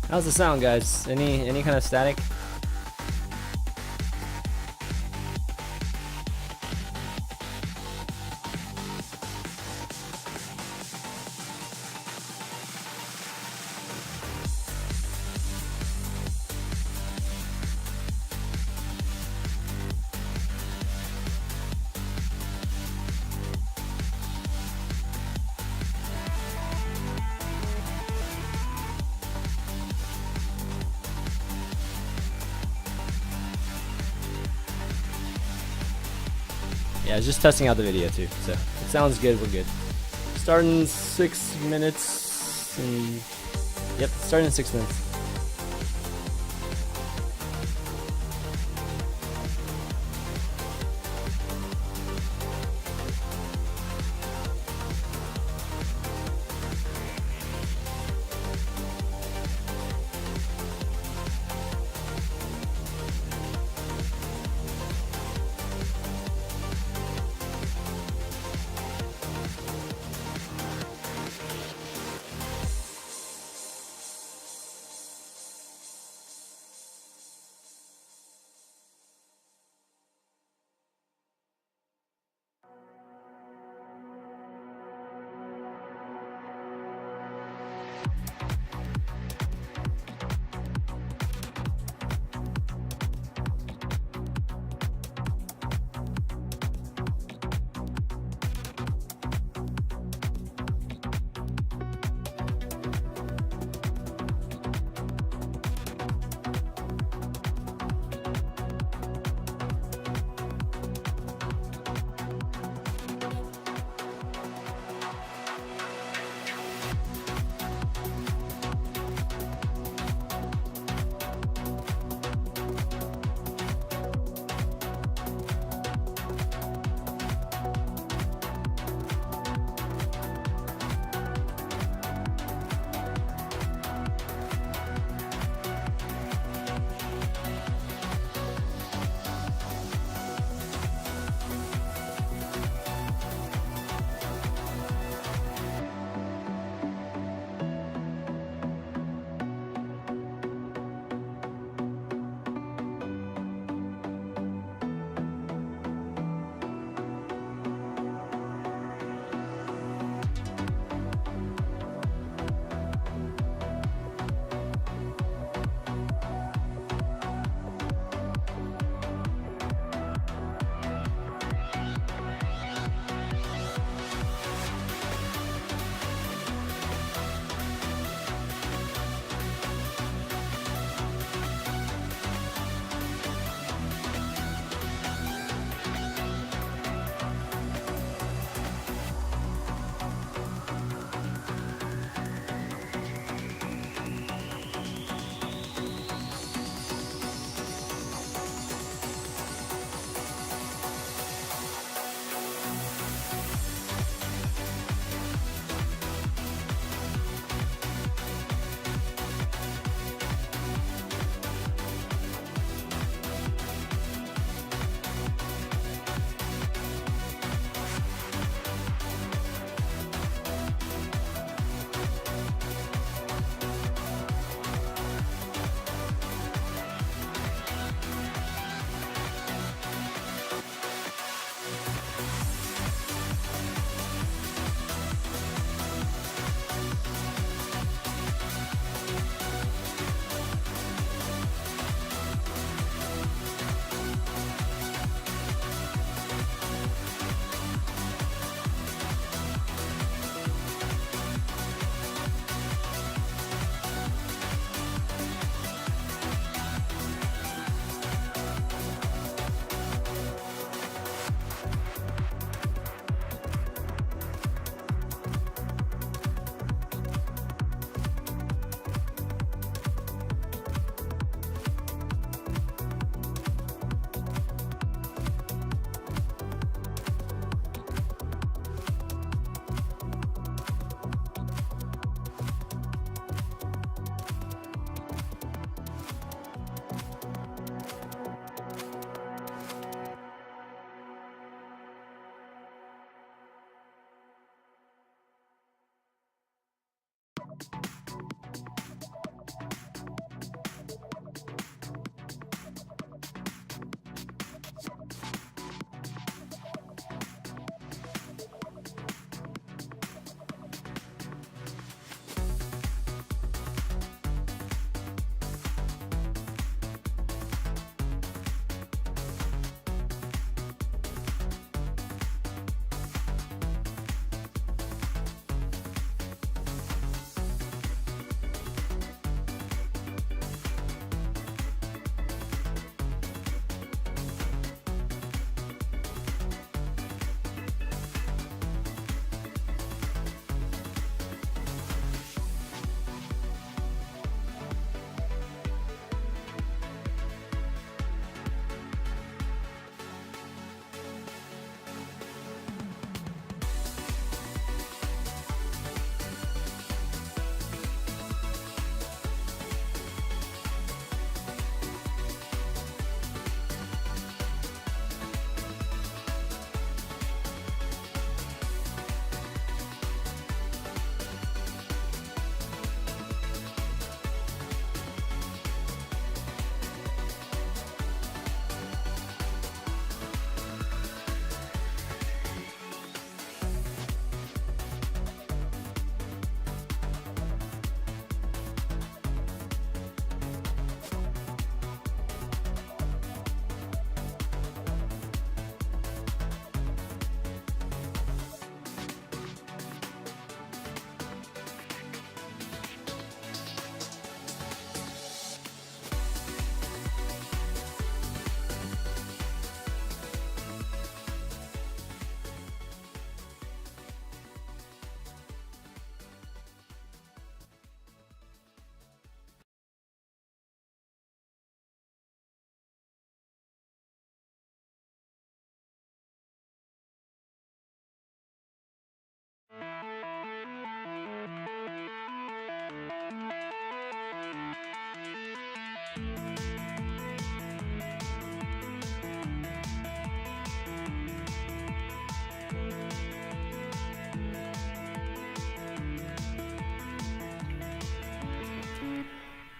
How's the sound, guys? Any kind of static? Yeah, I was just testing out the video too, so if it sounds good, we're good. Starting 6 minutes, and yep, starting in 6 minutes.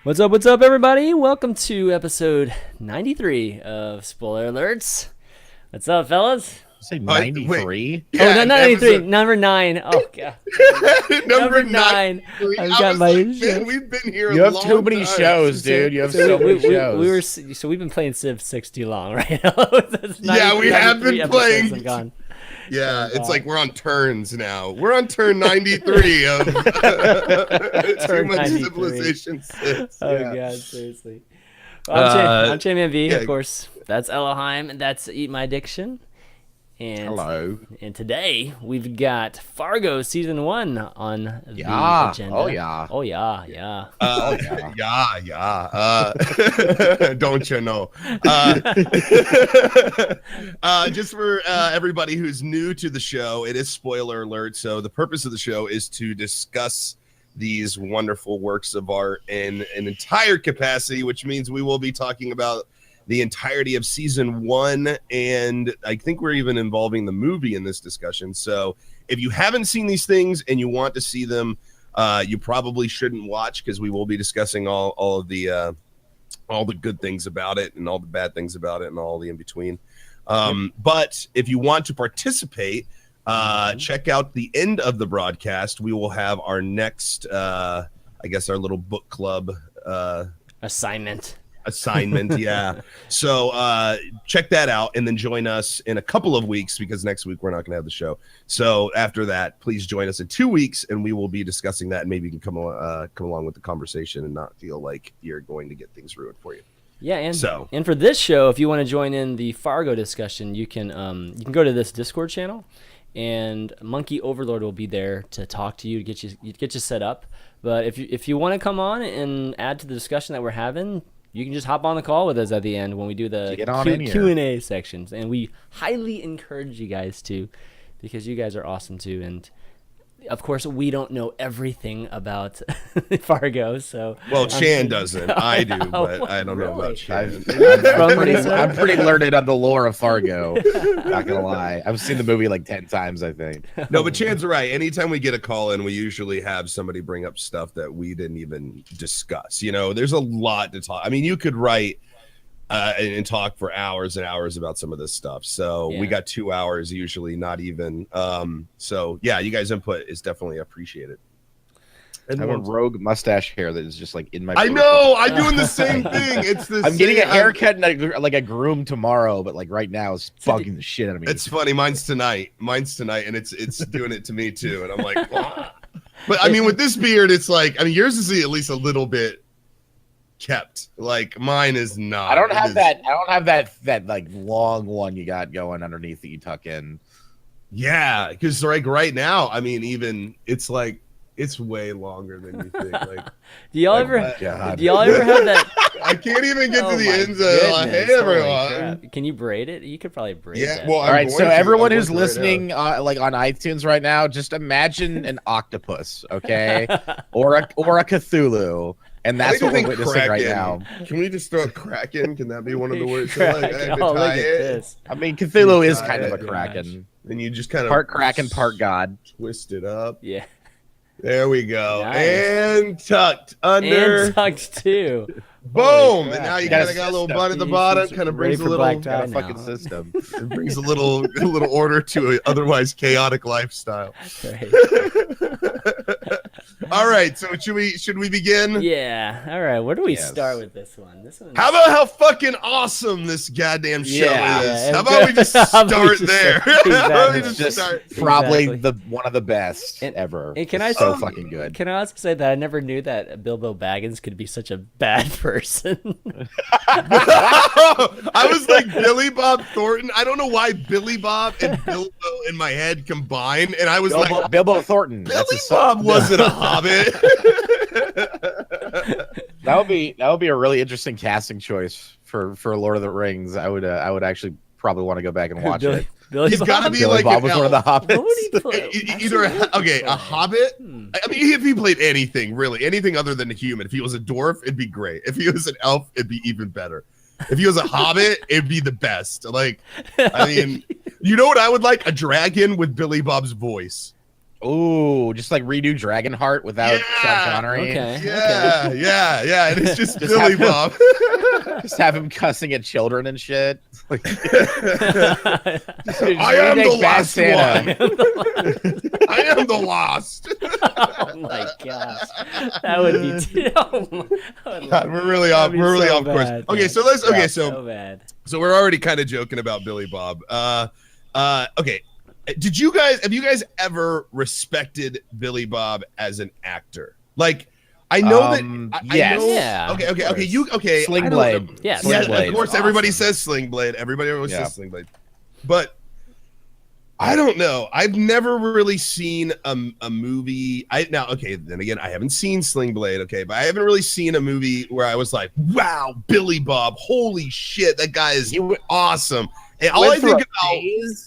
What's up, everybody? Welcome to episode 93 of Spoiler Alerts. What's up, fellas? Say 93? Yeah, oh, no, not 93. Number 9. Oh, God. Number 9. I've got my man, we've been here. You have too many shows, dude. You have so many shows. We've been playing Civ 6 too long, right now. Yeah, we have been playing. Have gone. Yeah, it's like we're on turns now. We're on turn 93 of Too Much Civilization 6. Oh, yeah. God, seriously. Well, I'm ChanManV, yeah. of course. That's Ellohime, and that's Eat My Addiction. And, hello. And today we've got Fargo season 1 on the agenda. Oh yeah. Oh yeah. Yeah. Don't you know? Just for everybody who's new to the show, it is spoiler alert. So the purpose of the show is to discuss these wonderful works of art in an entire capacity, which means we will be talking about the entirety of season 1, and I think we're even involving the movie in this discussion. So if you haven't seen these things and you want to see them, you probably shouldn't watch, because we will be discussing all the good things about it and all the bad things about it and all the in between. But if you want to participate, check out the end of the broadcast. We will have our next, I guess, our little book club assignment, yeah. So check that out, and then join us in a couple of weeks, because next week we're not going to have the show. So after that, please join us in 2 weeks, and we will be discussing that, and maybe you can come along with the conversation and not feel like you're going to get things ruined for you. Yeah, and for this show, if you want to join in the Fargo discussion, you can go to this Discord channel, and Monkey Overlord will be there to talk to you, to get you set up. But if you want to come on and add to the discussion that we're having, you can just hop on the call with us at the end when we do the Q&A sections. And we highly encourage you guys to, because you guys are awesome too. And of course, we don't know everything about Fargo. So Chan doesn't. I do, but I don't know about Chan. I'm pretty learned on the lore of Fargo. Not gonna lie, I've seen the movie like 10 times, I think. No, but Chan's right. Anytime we get a call in, we usually have somebody bring up stuff that we didn't even discuss. You know, there's a lot to talk. I mean, you could write and talk for hours and hours about some of this stuff. So we got 2 hours usually, not even. So yeah, you guys' input is definitely appreciated. I have a rogue mustache hair that is just like in my. I know. I'm doing the same thing. It's the. I'm getting a haircut and like a groom tomorrow, but like right now it's fucking the shit out of me. It's funny. Mine's tonight, and it's doing it to me too. And I'm like, wow. But I mean, with this beard, it's like, I mean, yours is at least a little bit kept. Like mine is not. I don't have that like long one you got going underneath that you tuck in. Yeah, because like right now, I mean, even it's like it's way longer than you think. Like, do y'all ever have that? I can't even get to the ends of like, hey everyone. Can you braid it? You could probably braid that. Well, all right. So everyone who's listening, like on iTunes right now, just imagine an octopus, okay, or a Cthulhu. And that's what we're witnessing right now. Can we just throw a kraken? Can that be one of the words? Look at this. I mean, Cthulhu is kind of a kraken. Then you just kind of part kraken, part god. Twist it up. Yeah. There we go. Nice. And tucked under. And tucked too. Boom! And now you got a little bun at the bottom. Kind of brings a little fucking system. It brings a little order to an otherwise chaotic lifestyle. Right. All right. So should we begin? Yeah. All right. Where do we start with this one? How about how fucking awesome this goddamn show is? Yeah. How about we just start there? Probably one of the best ever. And can I so fucking good. Can I also say that I never knew that Bilbo Baggins could be such a bad person? I was like Billy Bob Thornton. I don't know why Billy Bob and Bilbo in my head combined, and I was like Bilbo Thornton. Billy Bob wasn't a hobbit. That would be a really interesting casting choice for Lord of the Rings. I would actually probably want to go back and watch it. He's got to be Billy like Bob was one of the hobbits. Either a hobbit. I mean, if he played anything, really anything other than a human. If he was a dwarf, it'd be great. If he was an elf, it'd be even better. If he was a hobbit, it'd be the best. Like, I mean, you know what I would like? A dragon with Billy Bob's voice. Ooh, just like redo Dragonheart without Sean Connery. Okay. Yeah. And it's just Just Billy have him- Bob. Just have him cussing at children and shit. I am the remake Bad last Santa. one. I am the lost. Oh my gosh, that would be. God, we're really off. We're really off course. Okay, so let's. Okay, so bad. So we're already kind of joking about Billy Bob. Okay. Have you guys ever respected Billy Bob as an actor? Like, I know that. Yes. Yeah. Okay. Sling I don't Blade. know. Yeah, Yeah, Sling Blade. of course, Awesome. everybody says Sling Blade. Everybody always Yeah. says Sling Blade. But I don't know. I've never really seen a movie. Then again, I haven't seen Sling Blade. Okay, but I haven't really seen a movie where I was like, "Wow, Billy Bob! Holy shit, that guy is awesome!" And all I think about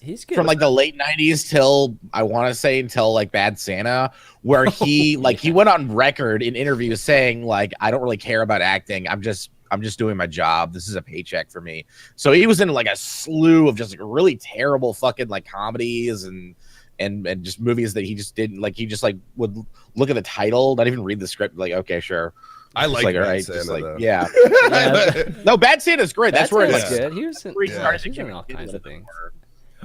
He's good from like the late 90s till I want to say until like Bad Santa, where he he went on record in interviews saying like, I don't really care about acting. I'm just doing my job. This is a paycheck for me. So he was in like a slew of just like really terrible fucking like comedies and just movies that he just didn't like. He just like would look at the title, not even read the script. Like, okay, sure. I Just like all Bad right, Santa, just like though. yeah. Yeah. No, Bad Santa's great. That's where That's it's good. He was in, Yeah. he's in all kinds of things.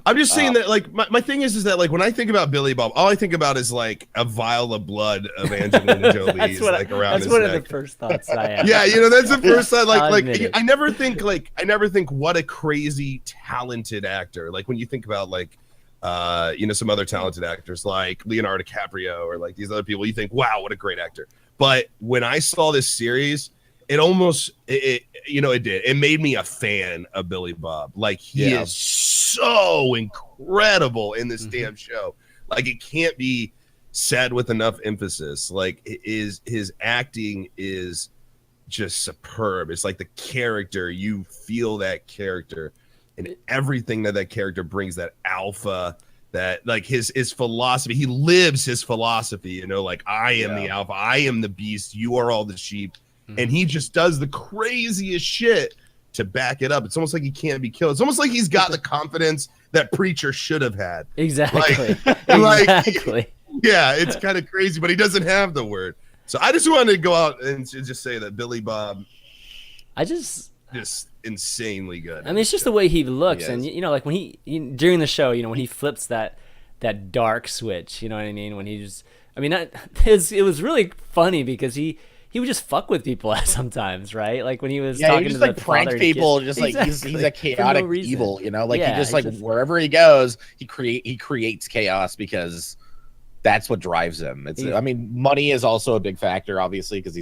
I'm just saying that, like, my thing is that, like, when I think about Billy Bob, all I think about is, like, a vial of blood of Angelina Jolie's, like, around That's his one neck. of the first thoughts I had. Yeah, that's the first time, I'll like, admit it. I never think what a crazy talented actor. Like, when you think about, like, some other talented actors, like Leonardo DiCaprio or, like, these other people, you think, wow, what a great actor. But when I saw this series, it almost it did. It made me a fan of Billy Bob. Like, he is so incredible in this damn show. Like, it can't be said with enough emphasis. Like, his acting is just superb. It's like the character, you feel that character and everything that character brings, that alpha, that like his philosophy. He lives his philosophy, like, I am the alpha, I am the beast, you are all the sheep. And he just does the craziest shit to back it up. It's almost like he can't be killed. It's almost like he's got the confidence that Preacher should have had. Exactly. Like, Exactly. Yeah, it's kind of crazy, but he doesn't have the word. So I just wanted to go out and just say that Billy Bob just insanely good. I mean, it's just the way he looks, He and like when he during the show, when he flips that dark switch, you know what I mean? When he just, it was really funny because he would just fuck with people sometimes, right? Like when he was talking he just to like the prank father and people, kid. just like he's Exactly. a For chaotic no reason. evil, like Yeah, he just he like just- wherever he goes, he creates chaos because that's what drives him. It's money is also a big factor, obviously, because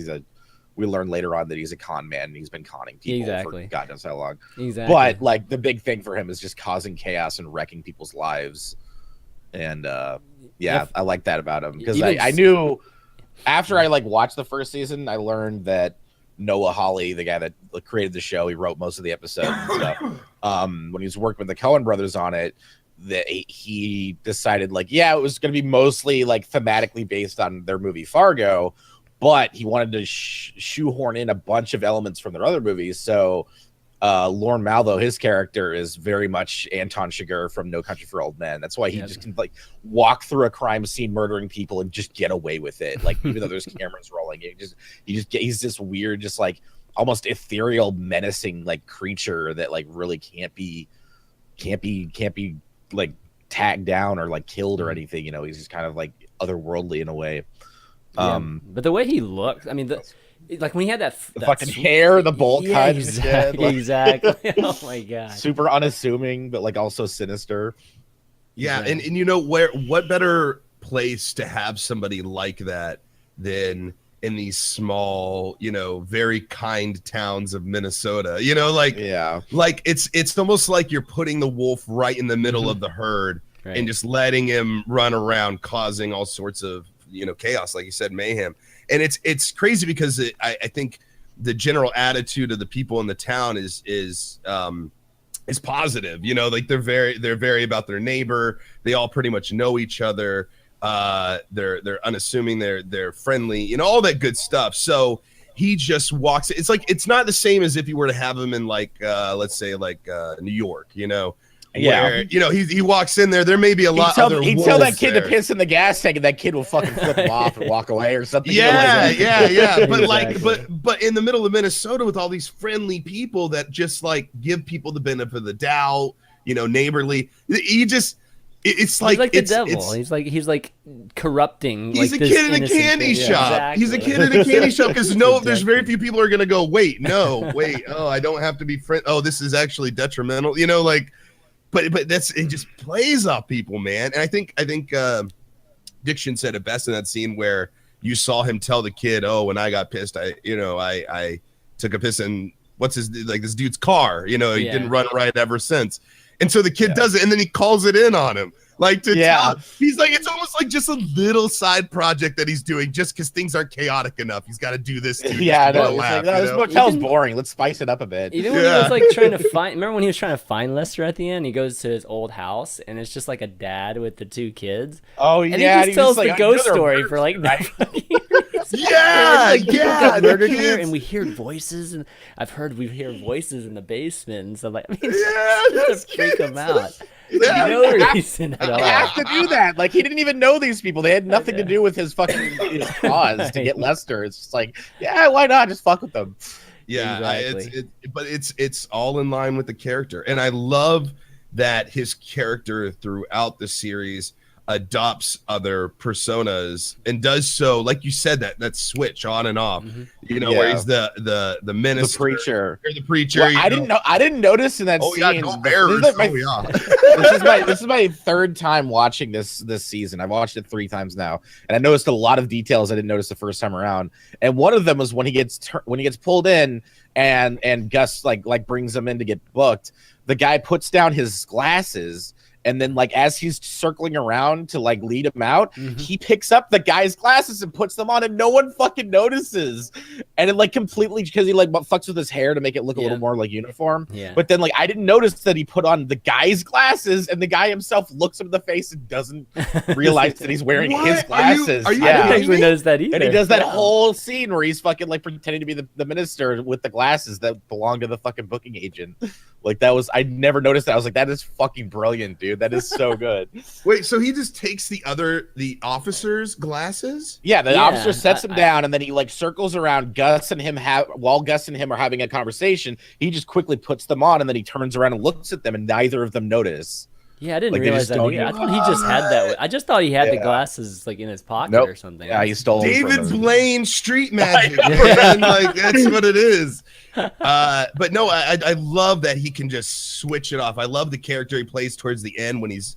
we learn later on that he's a con man and he's been conning people for God knows how long. Exactly. But like the big thing for him is just causing chaos and wrecking people's lives. And I like that about him because I knew after I like watched the first season, I learned that Noah Hawley, the guy that created the show, he wrote most of the episodes and stuff. When he was working with the Coen brothers on it, that he decided it was going to be mostly like thematically based on their movie Fargo, but he wanted to shoehorn in a bunch of elements from their other movies. So Lorne Malvo, his character, is very much Anton Chigurh from No Country for Old Men. That's why he just can like walk through a crime scene murdering people and just get away with it. Like even though there's cameras rolling, he's this weird, just like almost ethereal, menacing like creature that like really can't be like tagged down or like killed or anything. He's just kind of like otherworldly in a way. But the way he looked, like when he had that fucking hair, the bowl cut, exactly. Oh my god, super unassuming, but like also sinister. Yeah, and what better place to have somebody like that than in these small, very kind towns of Minnesota. Like it's almost like you're putting the wolf right in the middle of the herd and just letting him run around causing all sorts of chaos, like you said, mayhem. And it's crazy because I think the general attitude of the people in the town is positive. Like they're very about their neighbor. They all pretty much know each other. They're unassuming. They're friendly. All that good stuff. So he just walks. It's like it's not the same as if you were to have him in like let's say like New York. where he walks in there may be a lot other he'd tell that kid there. to piss in the gas tank, and that kid will fucking flip him off and walk away or something. Yeah. But Exactly. but in the middle of Minnesota with all these friendly people that just like give people the benefit of the doubt, neighborly. It's like the devil. He's like corrupting. He's like a this kid in a innocent candy kid. shop. Yeah, He's a exactly. kid in a candy shop because there's very Exactly. few people are gonna go. Wait, I don't have to be friend. Oh, this is actually detrimental. But it just plays off people, man. And I think Diction said it best in that scene where you saw him tell the kid, "Oh, when I got pissed, I took a piss in this dude's car. He didn't run right ever since." And so the kid does it, and then he calls it in on him. Tell. He's like, it's almost like just a little side project that he's doing just because things aren't chaotic enough. He's got to do this too. This motel's boring. Let's spice it up a bit. Even when he was like trying to find, remember when he was trying to find Lester at the end? He goes to his old house, and it's just like a dad with the two kids. Oh, and he just tells the ghost story for like yeah, murdered here, and we hear voices, and we hear voices in the basement, and so like, just to freak him out. No reason at all. He has to do that. Like, he didn't even know these people. They had nothing to do with his fucking his cause to get Lester. It's just like, yeah, why not? Just fuck with them. Yeah, exactly. But it's all in line with the character, and I love that his character throughout the series adopts other personas and does so, like you said, that switch on and off. Where he's the minister, the preacher. Well, I didn't notice in that scene. This is my third time watching this season. I've watched it 3 times now, and I noticed a lot of details I didn't notice the first time around. And one of them was when he gets pulled in, and Gus like brings him in to get booked. The guy puts down his glasses, and then like as he's circling around to like lead him out, he picks up the guy's glasses and puts them on, and no one fucking notices. And it like completely, because he like fucks with his hair to make it look a little more like uniform. Yeah. But then like I didn't notice that he put on the guy's glasses, and the guy himself looks him in the face and doesn't realize that he's wearing his glasses. Are you I didn't actually notice that either. And he does that whole scene where he's fucking like pretending to be the minister with the glasses that belong to the fucking booking agent. Like I never noticed that. I was like, that is fucking brilliant, dude. That is so good. Wait, so he just takes the officer's glasses? Yeah, the officer sets him down, and then he like circles around while Gus and him are having a conversation. He just quickly puts them on, and then he turns around and looks at them, and neither of them notice. Yeah, I didn't realize that either. I thought he just had that. I just thought he had the glasses like in his pocket or something. Yeah, he stole David Blaine street magic. Man. Like that's what it is. But no, I love that he can just switch it off. I love the character he plays towards the end when he's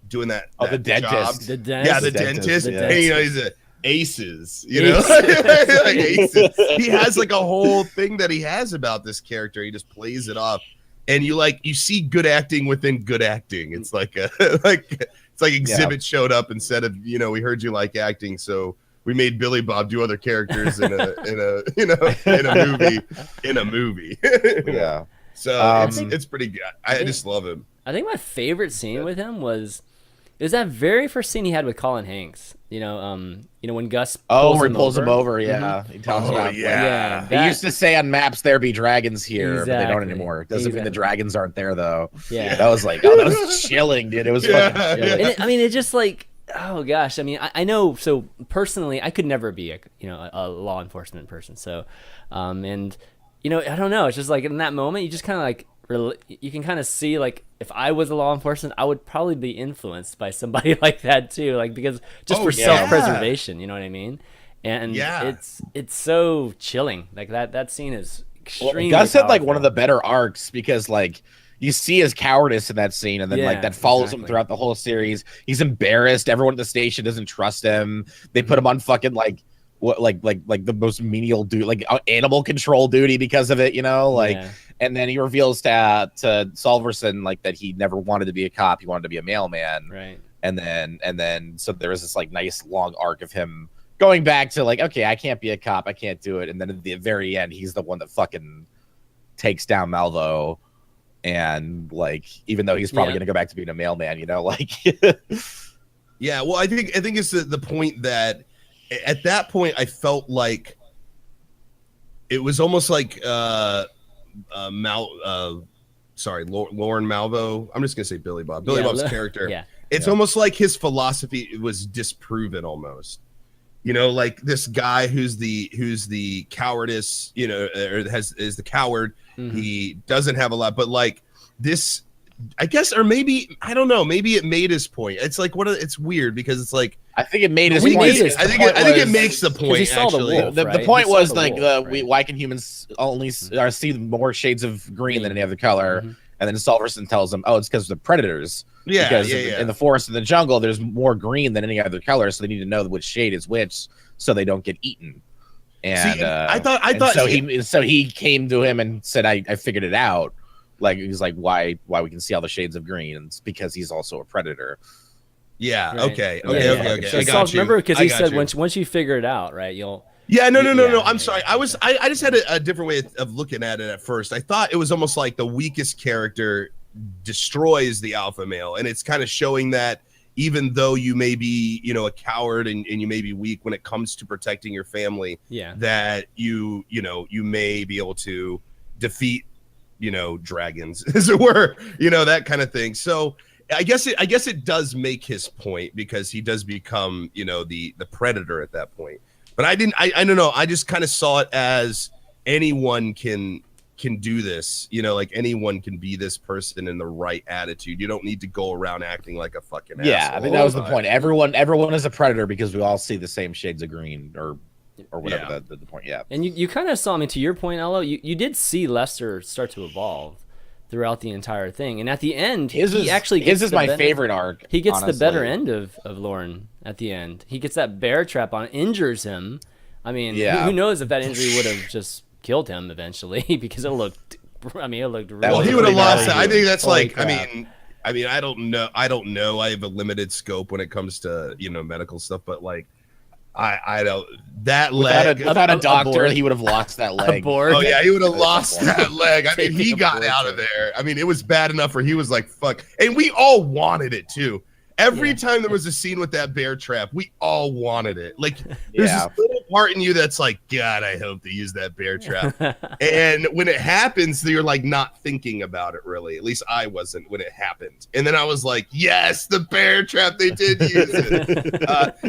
doing that. The dentist. Job. The dentist. Yeah, the dentist. Yeah. And, he's a aces, like aces. He has like a whole thing that he has about this character. He just plays it off. And you see good acting within good acting. It's like Exhibit showed up and said, we heard you like acting, so we made Billy Bob do other characters in a movie. Yeah. So it's pretty good. I just love him. I think my favorite scene with him was that very first scene he had with Colin Hanks. When Gus pulls him over. Yeah, he tells him. He used to say on maps there be dragons here, but they don't anymore. Doesn't mean the dragons aren't there though. Yeah, that was like that was chilling, dude. It was fucking chilling. And it just like, oh gosh, I mean, I know. So personally, I could never be a law enforcement person. So, I don't know. It's just like in that moment, you just kind of like. You can kind of see like if I was a law enforcement, I would probably be influenced by somebody like that too, like because for self-preservation, you know what I mean? And it's so chilling. Like that scene is extremely. Gus had like one of the better arcs because like you see his cowardice in that scene, and then like that follows him throughout the whole series. He's embarrassed. Everyone at the station doesn't trust him. They put him on fucking like the most menial dude, like animal control duty because of it, and then he reveals to Solverson like that he never wanted to be a cop, he wanted to be a mailman, right? And then so there was this like nice long arc of him going back to like, okay, I can't be a cop, I can't do it, and then at the very end he's the one that fucking takes down Malvo, and like even though he's probably gonna go back to being a mailman, Yeah, well, I think it's the point that at that point I felt like it was almost like Lauren Malvo. I'm just gonna say Billy Bob. Billy Bob's character. Yeah. It's almost like his philosophy was disproven almost. You know, like this guy who's the cowardice, you know, or is the coward. Mm-hmm. He doesn't have a lot, but like this, I guess, or maybe, I don't know, maybe it made his point. It's like, it's weird because it's like, I think it made his point. I think it makes the point. He saw actually. the wolf, right? The point was the like wolf, right? why can humans only see more shades of green than any other color? Mm-hmm. And then Salverson tells them, oh, it's because of the predators. Yeah, because in the forest and the jungle, there's more green than any other color, so they need to know which shade is which, so they don't get eaten. And I thought so he came to him and said, I figured it out. Like he's like, why we can see all the shades of green, and it's because he's also a predator. Yeah. Right. Okay. So I got you. Remember, because he said once you figure it out, right? You'll. Yeah. No. I'm sorry. I just had a different way of looking at it at first. I thought it was almost like the weakest character destroys the alpha male, and it's kind of showing that even though you may be, you know, a coward and you may be weak when it comes to protecting your family, that you may be able to defeat, you know, dragons, as it were, you know, that kind of thing. So I guess it does make his point, because he does become, you know, the predator at that point. But I don't know. I just kind of saw it as anyone can do this, you know, like anyone can be this person in the right attitude. You don't need to go around acting like a fucking asshole. I mean, that was the point. Everyone is a predator because we all see the same shades of green or whatever the point. Yeah. And you kind of saw, I mean, to your point, Ello, you did see Lester start to evolve throughout the entire thing, and at the end, his is my favorite arc. He gets the better end of Lauren at the end. He gets that bear trap on, injures him. I mean, who knows if that injury would have just killed him eventually, because it looked really. Well, he would have lost that. I think that's Holy like, crap. I mean, I don't know. I have a limited scope when it comes to, you know, medical stuff, but like, I don't. That leg without a doctor, he would have lost that leg. Oh yeah, he would have lost that leg. I mean, he got out of there. I mean, it was bad enough where he was like, "Fuck," and we all wanted it too. Every time there was a scene with that bear trap, we all wanted it. Like, there's this little part in you that's like, God, I hope they use that bear trap. And when it happens, you're like not thinking about it really. At least I wasn't when it happened. And then I was like, yes, the bear trap, they did use it.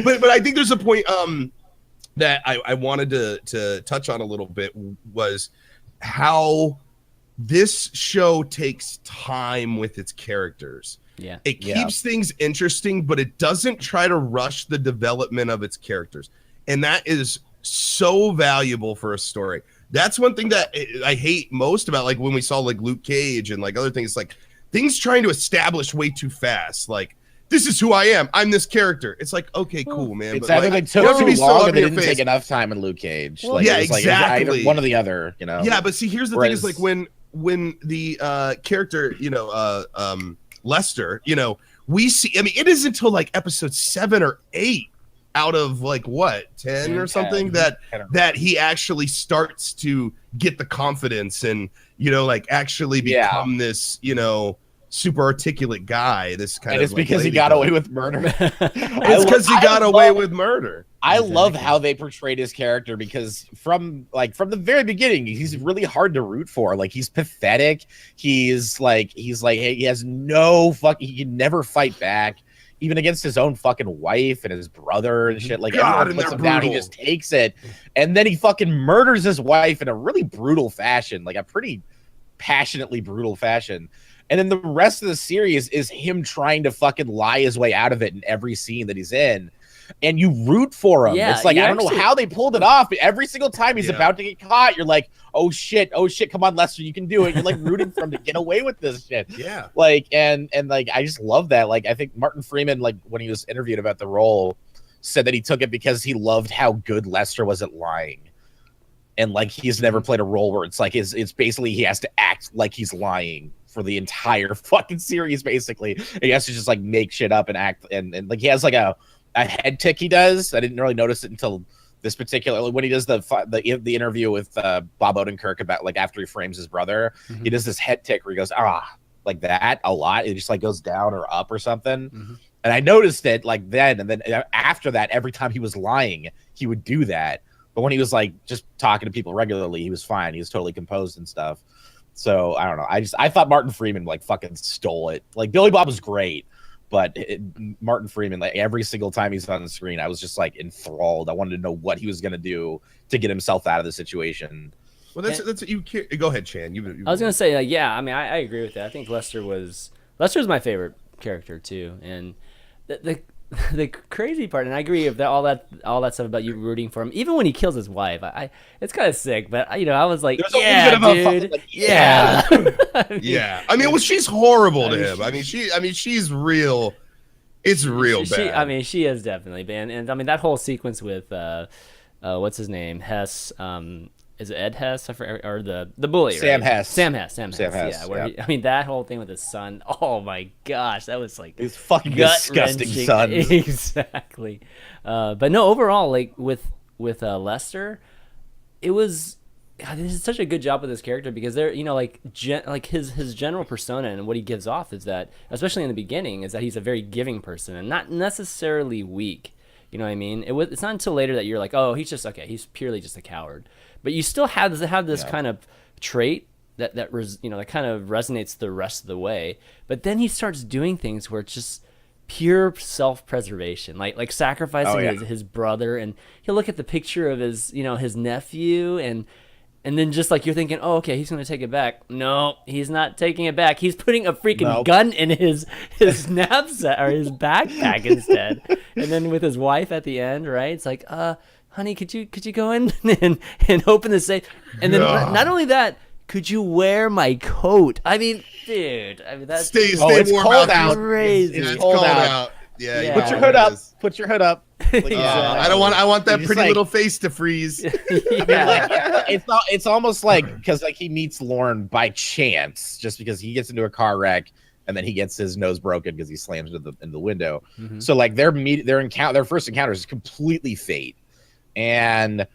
But I think there's a point that I wanted to touch on a little bit, was how this show takes time with its characters. Yeah. It keeps things interesting, but it doesn't try to rush the development of its characters. And that is so valuable for a story. That's one thing that I hate most about, like, when we saw like Luke Cage and like other things, like things trying to establish way too fast. Like, this is who I am. I'm this character. It's like, okay, cool, man. It's but either like, they took too long or they didn't take enough time in Luke Cage. Well, like, yeah, it was exactly. Like, either one or the other, you know? Yeah, but see, here's the thing is, like, when the character, you know, Lester, you know, we see, I mean, it isn't until like episode 7 or 8 out of like what, 10 or something that he actually starts to get the confidence and, you know, like actually become this, you know, super articulate guy. This kind and it's of, like, because he got away with murder. It's because he got away with murder. I love how they portrayed his character, because from the very beginning, he's really hard to root for. Like, he's pathetic. He's like, hey, he has no fucking, he can never fight back, even against his own fucking wife and his brother and shit. Like, everyone puts him down, he just takes it. And then he fucking murders his wife in a really brutal fashion, like a pretty passionately brutal fashion. And then the rest of the series is him trying to fucking lie his way out of it in every scene that he's in. And you root for him. Yeah, it's like, I don't know how they pulled it off, but every single time he's about to get caught, you're like, oh shit, come on, Lester, you can do it. You're like rooting for him to get away with this shit. Yeah. Like, and like, I just love that. Like, I think Martin Freeman, like, when he was interviewed about the role, said that he took it because he loved how good Lester was at lying. And like, he's never played a role where it's like, it's basically, he has to act like he's lying for the entire fucking series. Basically, he has to just like make shit up and act. And like, he has like a head tick he does. I didn't really notice it until this particular, when he does the interview with Bob Odenkirk about, like, after he frames his brother, he does this head tick where he goes, like that a lot. It just like goes down or up or something. And I noticed it like then, and then after that, every time he was lying, he would do that. But when he was like just talking to people regularly, he was fine. He was totally composed and stuff. So I don't know. I thought Martin Freeman like fucking stole it. Like Billy Bob was great, but Martin Freeman, like every single time he's on the screen, I was just like enthralled. I wanted to know what he was gonna do to get himself out of the situation. Well, that's you. Go ahead, Chan. I was gonna say, yeah. I mean, I agree with that. I think Lester's my favorite character too, and the crazy part, and I agree with all that stuff about you rooting for him, even when he kills his wife. It's kind of sick, but I was like, yeah, dude, like, yeah, yeah. I mean, well, she's horrible to him. I mean, she's real. It's real bad. She has definitely been, and I mean that whole sequence with what's his name, Hess. Is it Ed Hess or the bully? Sam right? Hess. Sam Hess. Yeah. I mean that whole thing with his son. Oh my gosh, that was like his fucking disgusting son. Exactly. But no, overall, like with Lester, it was. God, this is such a good job with this character because they're like his general persona and what he gives off is that, especially in the beginning, is that he's a very giving person and not necessarily weak. You know what I mean? It's not until later that you're like, oh, he's purely just a coward. But you still have this kind of trait that kind of resonates the rest of the way. But then he starts doing things where it's just pure self-preservation, like sacrificing his brother, and he'll look at the picture of his nephew and then just like you're thinking, oh, okay, he's going to take it back. No, he's not taking it back. He's putting a freaking gun in his knapsack or his backpack instead. And then with his wife at the end, right? It's like, honey, could you go in and open the safe? And then not only that, could you wear my coat? I mean, dude, that's stay warm out. Crazy. It's cold out. Yeah. Put your hood up. Put your hood up. Exactly. I want that pretty little face to freeze. It's almost like because like he meets Lauren by chance, just because he gets into a car wreck and then he gets his nose broken because he slams into the window. Mm-hmm. So like their first encounter is completely fate, and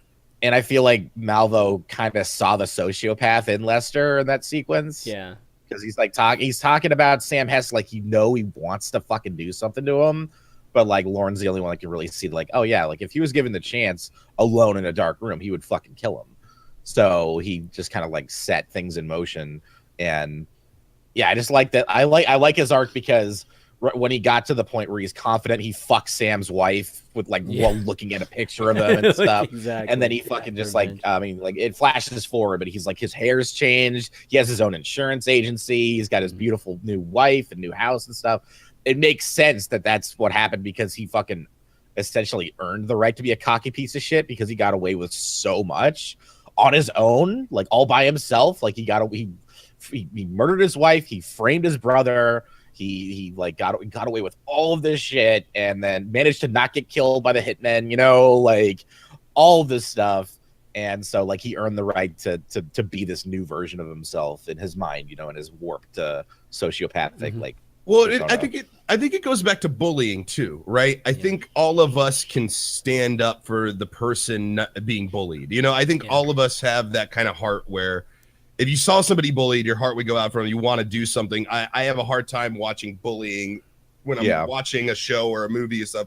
I feel like Malvo kind of saw the sociopath in Lester in that sequence. Yeah, because he's talking about Sam Hess like he wants to fucking do something to him. But like Lauren's the only one that can really see like, oh yeah, like if he was given the chance alone in a dark room, he would fucking kill him. So he just kind of like set things in motion. And yeah, I just like that. I like his arc because when he got to the point where he's confident, he fucks Sam's wife with while looking at a picture of him and stuff. Exactly. And then he fucking just like, I mean, like it flashes forward, but he's like, his hair's changed. He has his own insurance agency. He's got his beautiful new wife and new house and stuff. It makes sense that that's what happened because he fucking essentially earned the right to be a cocky piece of shit because he got away with so much on his own, like all by himself. Like he murdered his wife, he framed his brother, he like got away with all of this shit, and then managed to not get killed by the hitmen, like all of this stuff. And so like he earned the right to be this new version of himself in his mind, in his warped sociopathic like. Well, I think it goes back to bullying too, right? I think all of us can stand up for the person not being bullied. I think all of us have that kind of heart where if you saw somebody bullied, your heart would go out for them. You want to do something. I have a hard time watching bullying when I'm watching a show or a movie and stuff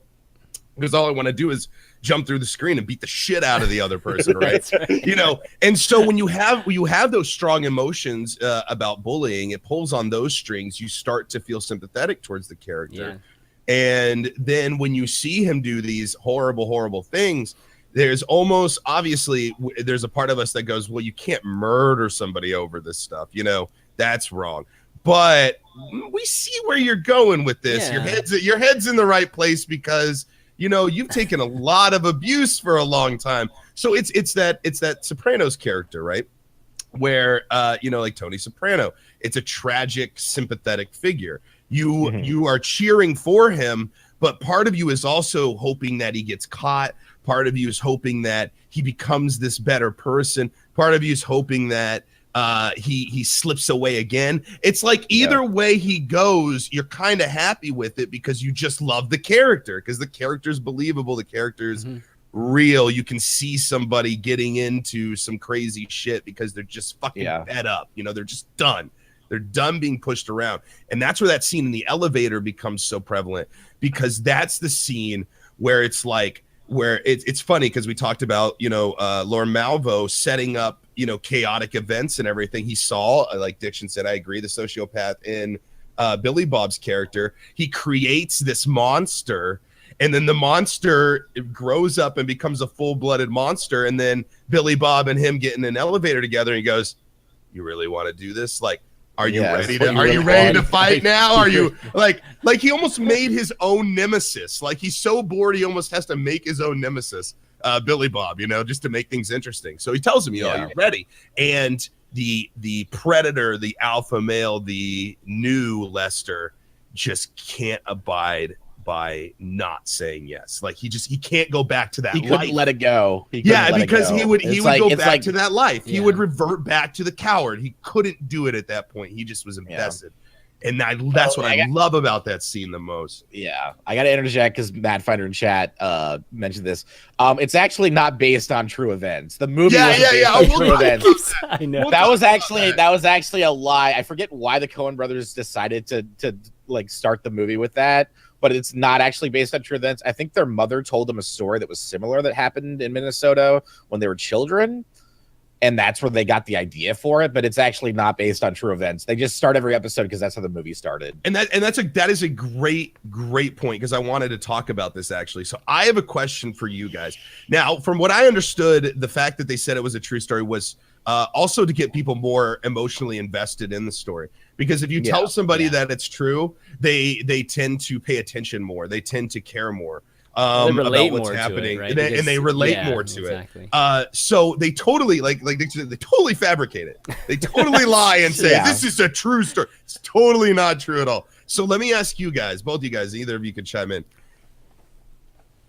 because all I want to do is jump through the screen and beat the shit out of the other person, right? Right. And so when you have those strong emotions about bullying, it pulls on those strings. You start to feel sympathetic towards the character. Yeah. And then when you see him do these horrible things, there's almost obviously there's a part of us that goes, well, you can't murder somebody over this stuff. That's wrong. But we see where you're going with this. Yeah. Your head's in the right place because you've taken a lot of abuse for a long time. So it's that Sopranos character, right? Where like Tony Soprano, it's a tragic, sympathetic figure. You are cheering for him, but part of you is also hoping that he gets caught. Part of you is hoping that he becomes this better person. Part of you is hoping that he slips away again. It's like either way he goes, you're kind of happy with it because you just love the character because the character's believable, the character's real. You can see somebody getting into some crazy shit because they're just fucking fed up. They're just done. They're done being pushed around. And that's where that scene in the elevator becomes so prevalent because that's the scene where it's like where it's funny because we talked about, Lord Malvo setting up, chaotic events and everything. He saw, like Diction said, I agree, the sociopath in Billy Bob's character. He creates this monster, and then the monster grows up and becomes a full-blooded monster. And then Billy Bob and him get in an elevator together, and he goes, "You really want to do this? Like, are you ready to fight now? Are you like he almost made his own nemesis? Like, he's so bored he almost has to make his own nemesis, Billy Bob, just to make things interesting. So he tells him, are you ready?" And the predator, the alpha male, the new Lester just can't abide by not saying yes. Like, he can't go back to that life. He couldn't let it go. Because he would go back to that life. He would revert back to the coward. He couldn't do it at that point. He just was invested. And that's what I love about that scene the most. Yeah, I got to interject because Matt Finder in chat mentioned this. It's actually not based on true events. The movie was based on true events. I know. That was actually a lie. I forget why the Coen brothers decided to like start the movie with that, but it's not actually based on true events. I think their mother told them a story that was similar that happened in Minnesota when they were children. And that's where they got the idea for it, but it's actually not based on true events. They just start every episode because that's how the movie started. And that is a great point, because I wanted to talk about this actually. So I have a question for you guys. Now, from what I understood, the fact that they said it was a true story was also to get people more emotionally invested in the story. Because if you tell somebody that it's true, they tend to pay attention more. They tend to care more. About what's happening, right? and they relate more to it. So they totally they totally fabricate it. They totally lie and say this is a true story. It's totally not true at all. So let me ask you guys, both you guys, either of you could chime in.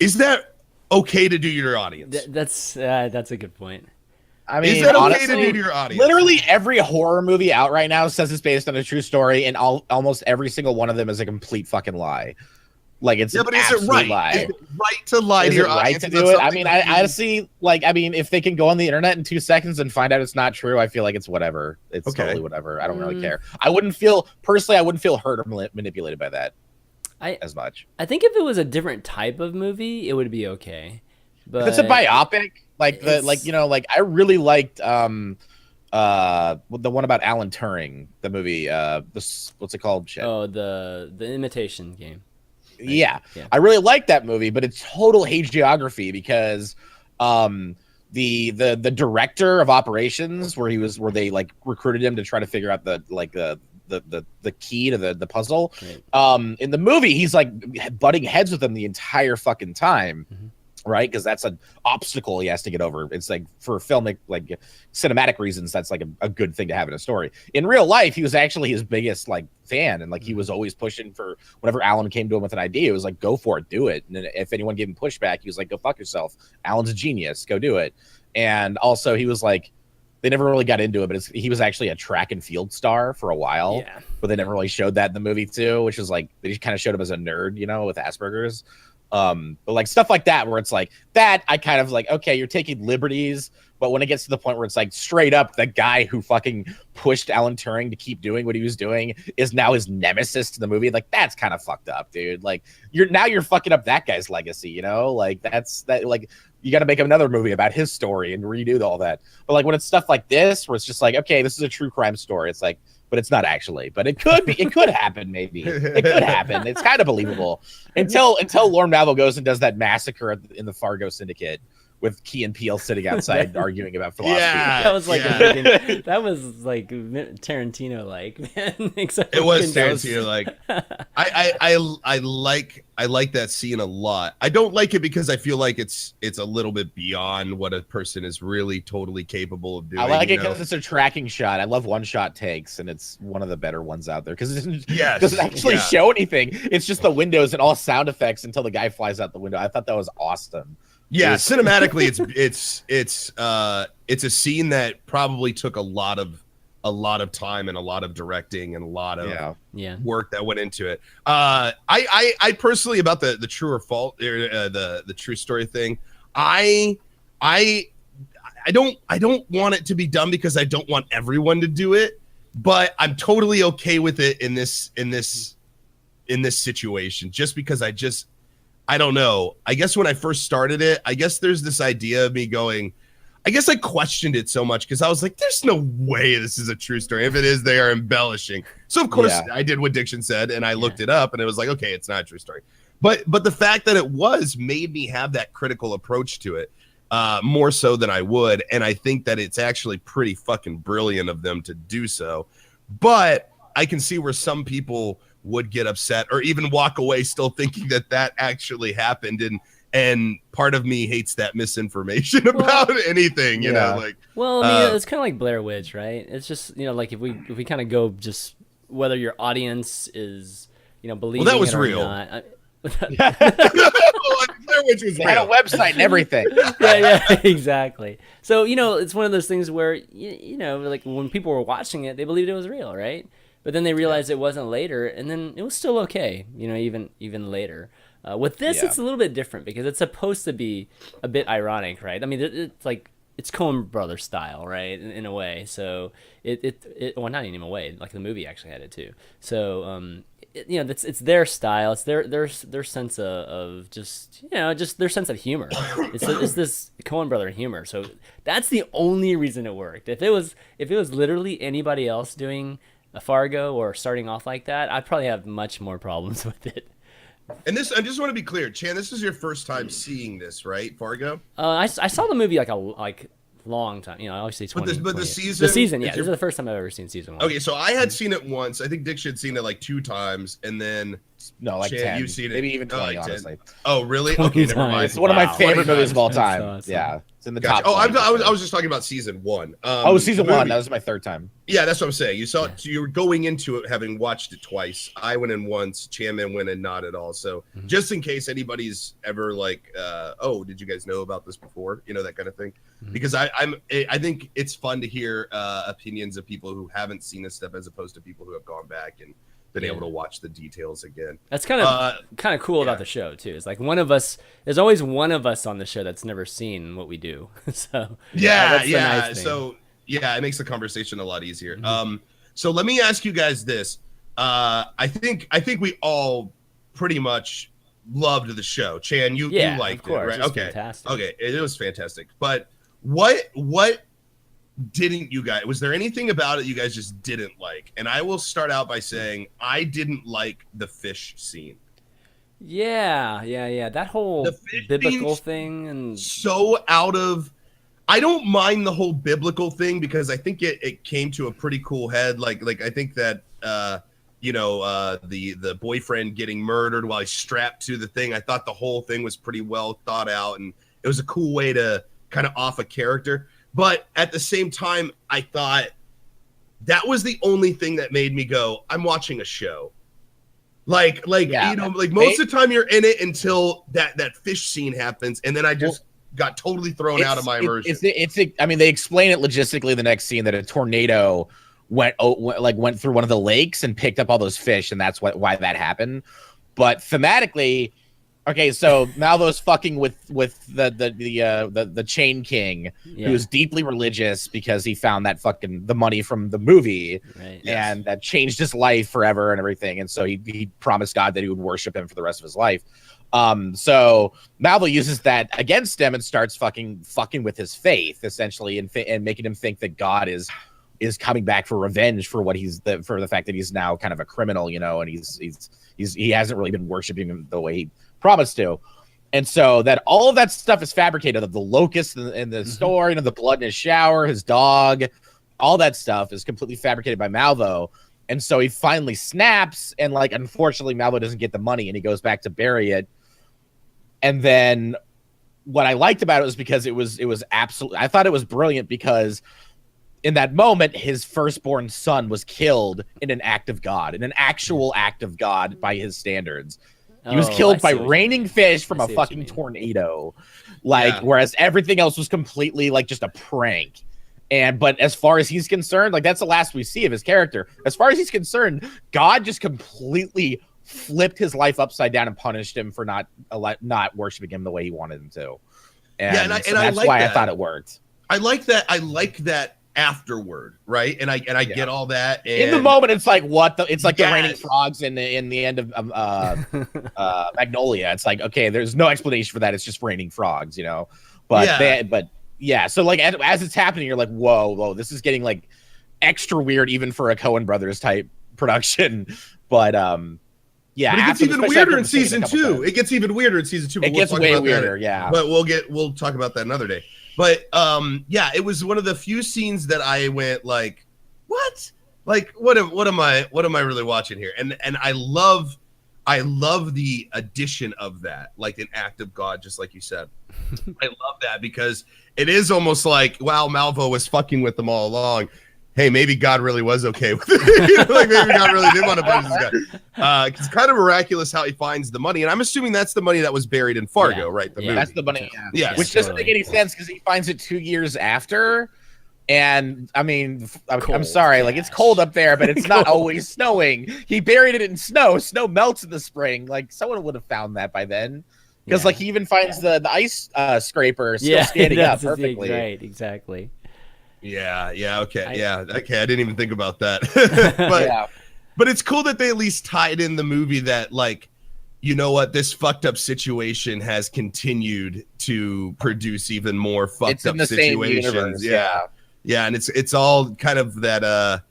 Is that okay to do to your audience? That's a good point. I mean, is that honestly, okay to do to your audience? Literally every horror movie out right now says it's based on a true story, and almost every single one of them is a complete fucking lie. Like, it's but is it right? Lie. Is it right to lie to your audience? Right to do it? I mean, I see. Like, I mean, if they can go on the internet in 2 seconds and find out it's not true, I feel like it's whatever. It's totally whatever. I don't really care. I wouldn't feel hurt or manipulated by that as much. I think if it was a different type of movie, it would be okay. But if it's a biopic, I really liked the one about Alan Turing, the movie. What's it called? Shit. Oh, the Imitation Game. Yeah, I really like that movie, but it's total hagiography because the director of operations where they like recruited him to try to figure out the key to the puzzle. Right. In the movie, he's like butting heads with them the entire fucking time. Mm-hmm. Right, because that's an obstacle he has to get over. It's like, for filmic, like cinematic reasons, that's like a good thing to have in a story. In real life, he was actually his biggest like fan, and like he was always pushing for whenever Alan came to him with an idea, it was like, go for it, do it. And then if anyone gave him pushback, he was like, go fuck yourself. Alan's a genius, go do it. And also, he was like, they never really got into it, but he was actually a track and field star for a while. Yeah. But they never really showed that in the movie too, which is like, they just kind of showed him as a nerd, with Asperger's. But like stuff like that where it's like that, I kind of like, okay, you're taking liberties, but when it gets to the point where it's like straight up the guy who fucking pushed Alan Turing to keep doing what he was doing is now his nemesis to the movie, like that's kind of fucked up, dude. Like you're fucking up that guy's legacy, like like you got to make another movie about his story and redo all that. But like when it's stuff like this where it's just like, okay, this is a true crime story, it's like, but it's not actually. But it could be. It could happen. Maybe it could happen. It's kind of believable until Lorne Malvo goes and does that massacre in the Fargo Syndicate with Key and Peele sitting outside arguing about philosophy. Yeah, that was like that was like Tarantino like, man. It was Tarantino like. I like that scene a lot. I don't like it because I feel like it's a little bit beyond what a person is really totally capable of doing. I like it because it's a tracking shot. I love one-shot takes, and it's one of the better ones out there because it doesn't actually show anything. It's just the windows and all sound effects until the guy flies out the window. I thought that was awesome. Yeah, cinematically, it's a scene that probably took a lot of time and a lot of directing and a lot of work that went into it. I personally, about the true or false, the true story thing, I don't want it to be done because I don't want everyone to do it, but I'm totally okay with it in this situation, just because I don't know. I guess when I first started it, I guess there's this idea of me going, I guess I questioned it so much because I was like, there's no way this is a true story. If it is, they are embellishing. So, of course, I did what Diction said, and I looked it up, and it was like, okay, it's not a true story. But the fact that it was made me have that critical approach to it more so than I would. And I think that it's actually pretty fucking brilliant of them to do so. But I can see where some people would get upset or even walk away still thinking that actually happened. And part of me hates that misinformation about anything, you know, like. Well, I mean, it's kind of like Blair Witch, right? It's just, like if we kind of go just whether your audience is, believing that was it or real. not. Blair Witch was they had a website and everything. yeah, exactly. So, it's one of those things where, like when people were watching it, they believed it was real, right? But then they realized it wasn't later, and then it was still okay, even later. With this, it's a little bit different because it's supposed to be a bit ironic, right? I mean, it's like it's Coen Brothers style, right? In a way. So well, not in a way. Like the movie actually had it too. So it's their style. It's their sense of just just their sense of humor. It's this Coen Brother humor. So that's the only reason it worked. If it was literally anybody else doing a Fargo or starting off like that, I'd probably have much more problems with it. And this, I just want to be clear, Chan, this is your first time seeing this, right, Fargo? I saw the movie like long time, obviously 20. But the 20 season, the season, yeah, this is the first time I've ever seen season 1. Okay, so I had seen it once. I think Dick had seen it like 2 times, and then like Chan, 10, you've seen it maybe even 20, like honestly. Oh, really? Okay, never mind. It's one of my favorite movies of all That's time. awesome. Yeah, it's in the Gotcha. top. I was just talking about season 1. Season 1. That was my 3rd time. Yeah, that's what I'm saying. You saw it, so you were going into it having watched it twice. I went in once, ChanManV went in not at all. So just in case anybody's ever like, oh, did you guys know about this before? That kind of thing. Because I think it's fun to hear opinions of people who haven't seen this stuff as opposed to people who have gone back and been able to watch the details again. That's kind of cool about the show too. It's like there's always one of us on the show that's never seen what we do. So that's the nice thing. So it makes the conversation a lot easier. So let me ask you guys this. I think we all pretty much loved the show. Chan, you liked it, right? It was fantastic. Okay, it was fantastic. But what didn't you guys? Was there anything about it you guys just didn't like? And I will start out by saying I didn't like the fish scene. Yeah. That whole biblical thing and so out of. I don't mind the whole biblical thing because I think it came to a pretty cool head. Like I think that the boyfriend getting murdered while he's strapped to the thing. I thought the whole thing was pretty well thought out, and it was a cool way to kind of off a character. But at the same time, I thought that was the only thing that made me go, I'm watching a show. Like most of the time you're in it until that fish scene happens, and then I just got totally thrown out of my immersion. I mean, they explain it logistically the next scene that a tornado went through one of the lakes and picked up all those fish, and that's why that happened. But thematically, okay, so Malvo's fucking with the Chain King, who's deeply religious because he found that the money from the movie, right, and that changed his life forever and everything. And so he promised God that he would worship him for the rest of his life. So Malvo uses that against him and starts fucking with his faith, essentially, and making him think that God is coming back for revenge for what for the fact that he's now kind of a criminal, and he hasn't really been worshiping him the way he promised to. And so that all of that stuff is fabricated, of the locust in the store, the blood in his shower, his dog, all that stuff is completely fabricated by Malvo. And so he finally snaps, and unfortunately Malvo doesn't get the money, and he goes back to bury it. And then what I liked about it was because it was absolutely, I thought it was brilliant because in that moment, his firstborn son was killed in an act of God, in an actual act of God by his standards. He was killed by raining fish from a fucking tornado. Whereas everything else was completely just a prank. But as far as he's concerned, that's the last we see of his character. As far as he's concerned, God just completely flipped his life upside down and punished him for not worshiping him the way he wanted him to. And that's why I thought it worked. I like that afterward, right? And I get all that. And in the moment, it's like it's like the Yes. raining frogs in the end of Magnolia. It's like, okay, there's no explanation for that. It's just raining frogs, you know. But yeah. So like as it's happening, you're like, whoa, this is getting like extra weird, even for a Coen Brothers type production. But yeah, but it gets even weirder in season 2. It gets even weirder in season 2. It gets way weirder, yeah. But we'll talk about that another day. But yeah, it was one of the few scenes that I went like, what? Like what am I really watching here? And I love the addition of that, like an act of God, just like you said. I love that because it is almost like, wow, Malvo was fucking with them all along. Hey, maybe God really was okay with it. Like maybe God really did want to punish this guy. It's kind of miraculous how he finds the money, and I'm assuming that's the money that was buried in Fargo, right? That's the money. Yeah, which doesn't make any sense because he finds it 2 years after. And I mean, I'm sorry, like it's cold up there, but it's not always snowing. He buried it in snow. Snow melts in the spring. Like someone would have found that by then. Because like he even finds the ice scraper still standing up perfectly. Right, exactly. Yeah, okay. I didn't even think about that. But it's cool that they at least tied in the movie that, like, you know what, this fucked up situation has continued to produce even more fucked up situations. Yeah, and it's all kind of that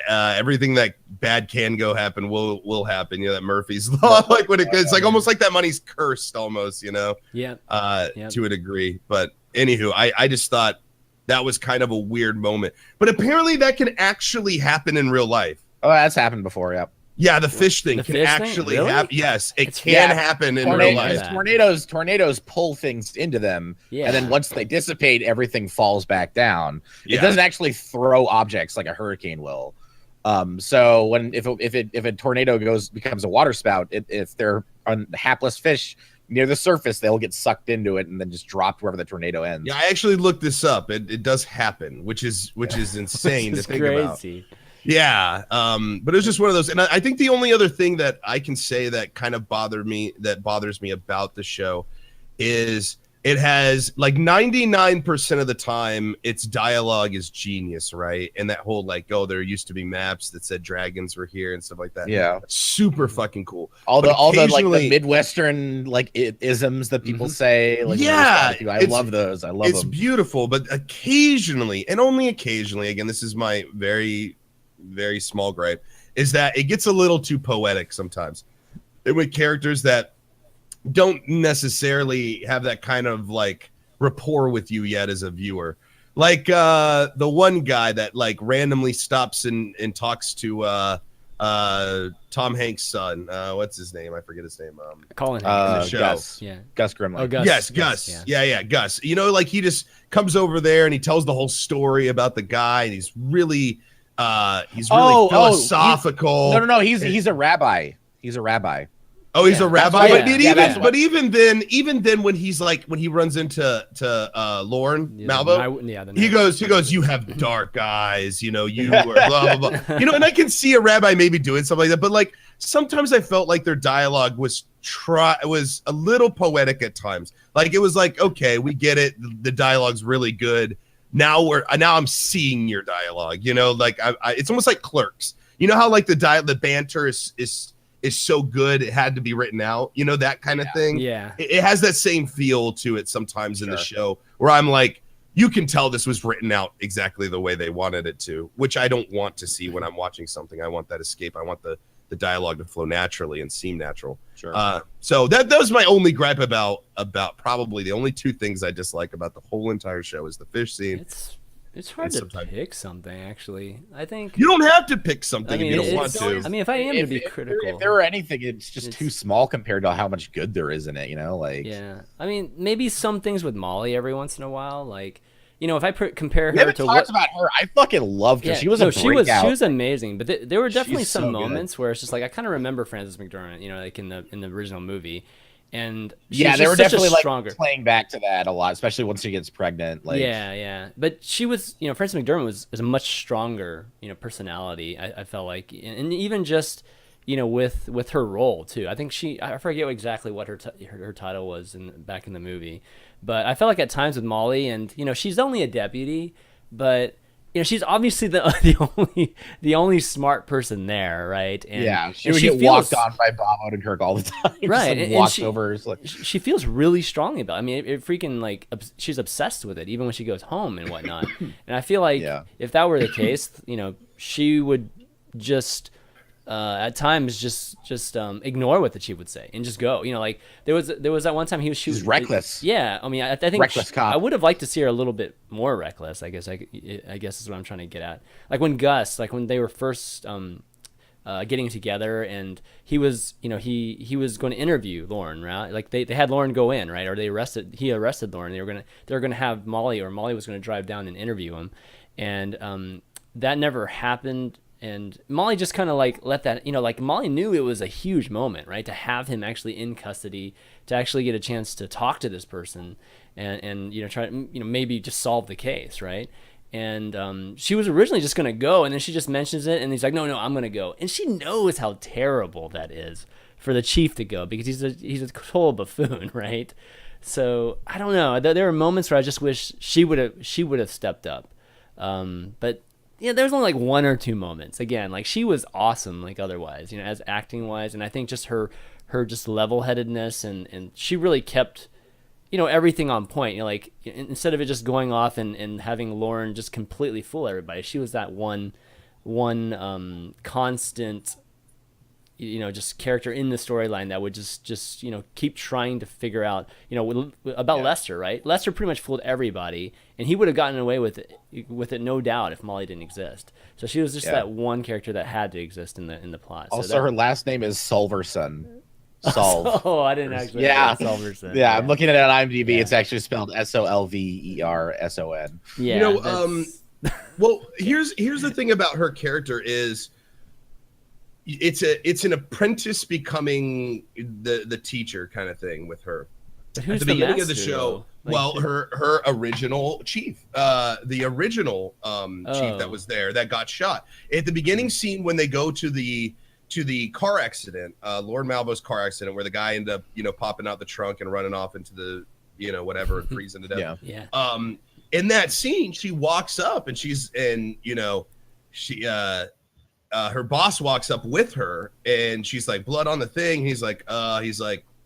everything that bad can go happen will happen. You know, that Murphy's law, like when it's like almost like that money's cursed, almost. You know, to a degree. But anywho, I just thought that was kind of a weird moment. But apparently that can actually happen in real life. Oh, that's happened before, Yeah, the fish thing can actually happen. Yes, it can happen in real life. Tornadoes pull things into them, and then once they dissipate, everything falls back down. Yeah. It doesn't actually throw objects like a hurricane will. So if a tornado becomes a water spout, if they're hapless fish near the surface, they'll get sucked into it and then just dropped wherever the tornado ends. Yeah, I actually looked this up. It does happen, which is insane to think about. Yeah, but it was just one of those. And I think the only other thing that I can say that kind of bothers me about the show is it has like 99% of the time its dialogue is genius, right? And that whole like, oh, there used to be maps that said dragons were here and stuff like that. Yeah, super fucking cool. All the like the Midwestern like isms that people say. Like, I love those. I love them. It's beautiful, but occasionally, and only occasionally, again, this is my very, very small gripe, is that it gets a little too poetic sometimes. And with characters that don't necessarily have that kind of like rapport with you yet as a viewer, like the one guy that like randomly stops and talks to Tom Hanks' son. What's his name? I forget his name. Colin Hanks. Gus. Yeah, Gus Grimley. Oh, Gus. Yes, Gus. Yeah, Gus. You know, like he just comes over there and he tells the whole story about the guy, and he's really philosophical. No. He's a rabbi. He's a rabbi. Oh, he's a rabbi. But even then, when he runs into Lauren Malvo, he goes, you have dark eyes, you know, you are blah blah blah. You know, and I can see a rabbi maybe doing something like that, but like sometimes I felt like their dialogue was a little poetic at times. Like it was like, okay, we get it, the dialogue's really good. Now I'm seeing your dialogue, you know, like it's almost like Clerks. You know how like the banter is so good it had to be written out, you know, that kind of thing. Yeah, it has that same feel to it sometimes in the show where I'm like, you can tell this was written out exactly the way they wanted it to, which I don't want to see when I'm watching something. I want that escape. I want the dialogue to flow naturally and seem natural. Sure. So that was my only gripe about probably the only two things I dislike about the whole entire show is the fish scene. It's hard to pick something, actually. I think you don't have to pick something if you don't want to. I mean, if I am to be critical, if there were anything, it's just too small compared to how much good there is in it. You know, like I mean, maybe some things with Molly every once in a while, like. You know, if I compare we her to talked about her, I fucking loved her. She was she was amazing. But there were definitely some moments where it's just like I kind of remember Frances McDormand, you know, like in the original movie, and they were definitely like playing back to that a lot, especially once she gets pregnant. Like but she was, you know, Frances McDormand was a much stronger, you know, personality. I felt like, and even just, you know, with her role too. I think I forget exactly what her title was back in the movie. But I felt like at times with Molly, and you know, she's only a deputy, but she's obviously the only smart person there, right? And she would get walked on by Bob Odenkirk all the time. Right, and walks over. Like, she feels really strongly about it. I mean, it freaking like she's obsessed with it, even when she goes home and whatnot. And I feel like if that were the case, she would just at times just ignore what the chief would say and just go. Like there was that one time he was shooting. She's reckless. Yeah, I mean, I think reckless cop. I would have liked to see her a little bit more reckless. I guess is what I'm trying to get at. Like when Gus, like when they were first getting together, and he was he was going to interview Lauren, right? Like they had Lauren go in, right? Or he arrested Lauren. They were gonna have Molly was going to drive down and interview him, and that never happened. And Molly just kind of like let that, like Molly knew it was a huge moment, right? To have him actually in custody, to actually get a chance to talk to this person and try to, maybe just solve the case, right? And she was originally just going to go, and then she just mentions it, and he's like, no, I'm going to go. And she knows how terrible that is for the chief to go, because he's a total buffoon, right? So I don't know. There are moments where I just wish she would have stepped up. But yeah, there's only like one or two moments. Again, like she was awesome, like otherwise, as acting wise, and I think just her just level headedness and she really kept, everything on point. Like instead of it just going off and having Lauren just completely fool everybody, she was that one constant, just character in the storyline that would just keep trying to figure out, about Lester, right? Lester pretty much fooled everybody, and he would have gotten away with it, no doubt, if Molly didn't exist. So she was just that one character that had to exist in the plot. Also, her last name is Solverson. Solve. Oh, I didn't actually. Yeah, Solverson. Yeah, I'm looking at it on IMDb. It's actually spelled Solverson. Yeah. Well, here's the thing about her character is, it's an apprentice becoming the teacher kind of thing with her. But who's at the beginning master, of the show, like, her original chief, the original chief that was there that got shot at the beginning scene when they go to the car accident, Lord Malvo's car accident, where the guy ended up popping out the trunk and running off into the whatever and freezing to death. Yeah. In that scene, she walks up and her boss walks up with her, and she's like, blood on the thing. He's like,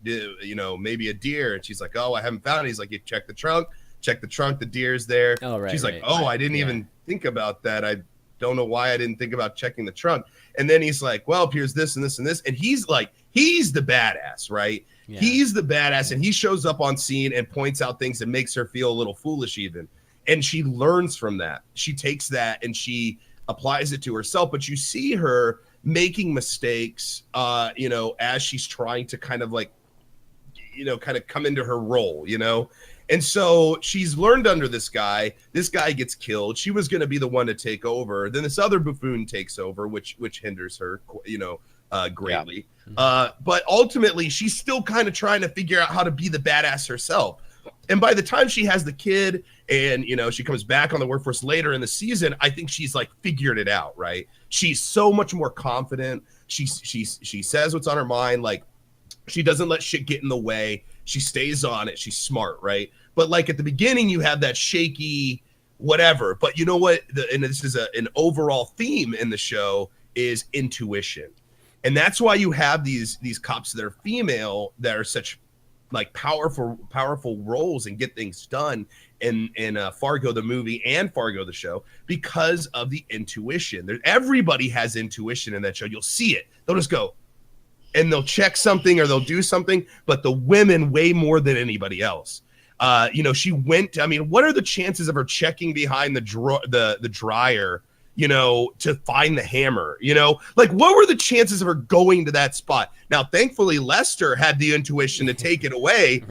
maybe a deer. And she's like, oh, I haven't found it. He's like, you check the trunk, the deer's there. Oh, right. She's like, I didn't even think about that. I don't know why I didn't think about checking the trunk. And then he's like, well, here's this and this and this. And he's like, he's the badass, right? Yeah. He's the badass. And he shows up on scene and points out things that makes her feel a little foolish even. And she learns from that. She takes that and she applies it to herself, but you see her making mistakes, as she's trying to kind of come into her role, And so she's learned under this guy. This guy gets killed. She was going to be the one to take over. Then this other buffoon takes over, which hinders her, greatly. Yeah. But ultimately, she's still kind of trying to figure out how to be the badass herself. And by the time she has the kid and, she comes back on the workforce later in the season, I think she's like figured it out, right? She's so much more confident. She says what's on her mind. Like, she doesn't let shit get in the way. She stays on it. She's smart, right? But like at the beginning, you have that shaky whatever. But you know what? And this is an overall theme in the show is intuition. And that's why you have these cops that are female that are such like powerful roles and get things done in Fargo the movie and Fargo the show because of the intuition. Everybody has intuition in that show. You'll see it. They'll just go and they'll check something or they'll do something, but the women way more than anybody else. She went. I mean, what are the chances of her checking behind the dryer? To find the hammer, like what were the chances of her going to that spot? Now, thankfully, Lester had the intuition to take it away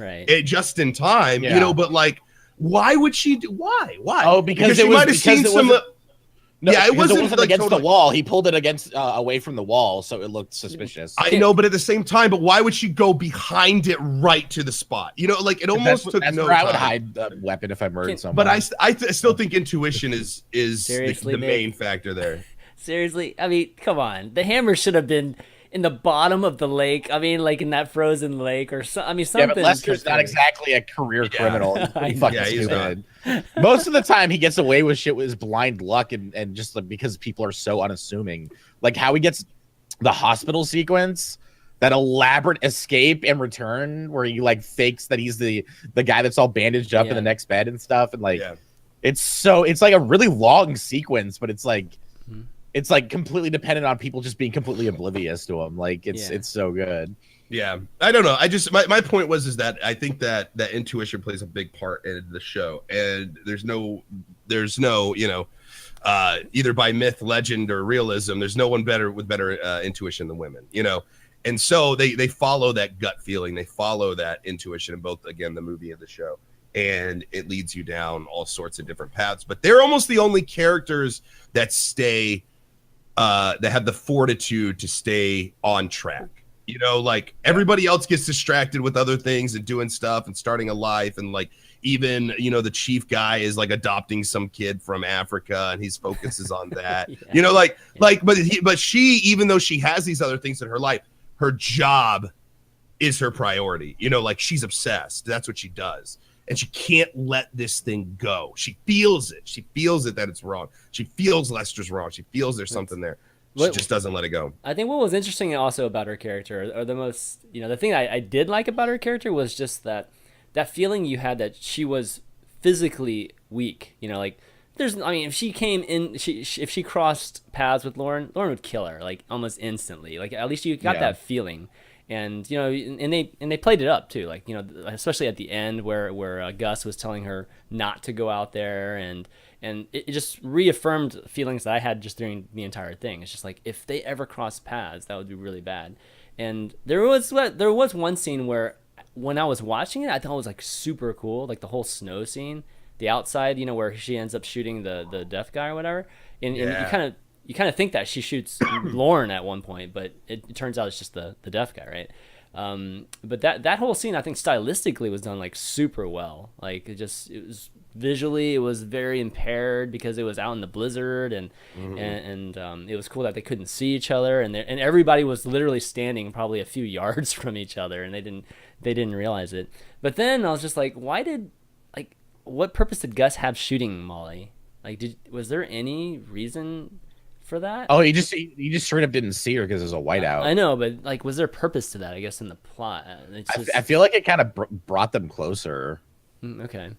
just in time, but like, why would she do, why? Oh, because she might have seen some. No, yeah, it wasn't like against the wall. He pulled it against away from the wall, so it looked suspicious. I know, but at the same time, but why would she go behind it right to the spot? Like it almost took no time. I would hide the weapon if I murdered someone. But I still think intuition is the main factor there. Seriously, I mean, come on. The hammer should have been in the bottom of the lake. I mean, like in that frozen lake or so. I mean, something. Yeah, but Lester's not exactly a career criminal. He's pretty fucking he's stupid. Most of the time, he gets away with shit with his blind luck and just like because people are so unassuming. Like how he gets the hospital sequence, that elaborate escape and return where he like fakes that he's the guy that's all bandaged up in the next bed and stuff, and like it's like a really long sequence, but it's like completely dependent on people just being completely oblivious to him. Like it's so good. Yeah, I don't know. I just my point was that I think that intuition plays a big part in the show, and there's no either by myth, legend, or realism, there's no one with better intuition than women. And so they follow that gut feeling. They follow that intuition in both, again, the movie and the show. And it leads you down all sorts of different paths. But they're almost the only characters that stay, that have the fortitude to stay on track. Like everybody else gets distracted with other things and doing stuff and starting a life. And like even, the chief guy is like adopting some kid from Africa and his focus is on that. But she, even though she has these other things in her life, her job is her priority. Like she's obsessed. That's what she does. And she can't let this thing go. She feels it. She feels it that it's wrong. She feels Lester's wrong. She feels there's something there. She just doesn't let it go. I think what was interesting also about her character, or the most, the thing I did like about her character was just that feeling you had that she was physically weak. Like if she came in, if she crossed paths with Lauren would kill her like almost instantly. Like at least you got that feeling, and and they played it up too. Like especially at the end where Gus was telling her not to go out there, and it just reaffirmed feelings that I had just during the entire thing. It's just like if they ever cross paths, that would be really bad. And there was one scene where when I was watching it, I thought it was like super cool, like the whole snow scene. The outside, where she ends up shooting the deaf guy or whatever, and you kind of think that she shoots Lauren at one point, but it turns out it's just the deaf guy, right? But that whole scene, I think stylistically was done like super well. Like it was visually, it was very impaired because it was out in the blizzard, and it was cool that they couldn't see each other, and everybody was literally standing probably a few yards from each other, and they didn't realize it. But then I was just like, what purpose did Gus have shooting Molly? Like, was there any reason for that? Oh, he just straight up didn't see her because it was a whiteout. I know, but like, was there purpose to that? I guess in the plot, I feel like it kind of brought them closer. Okay.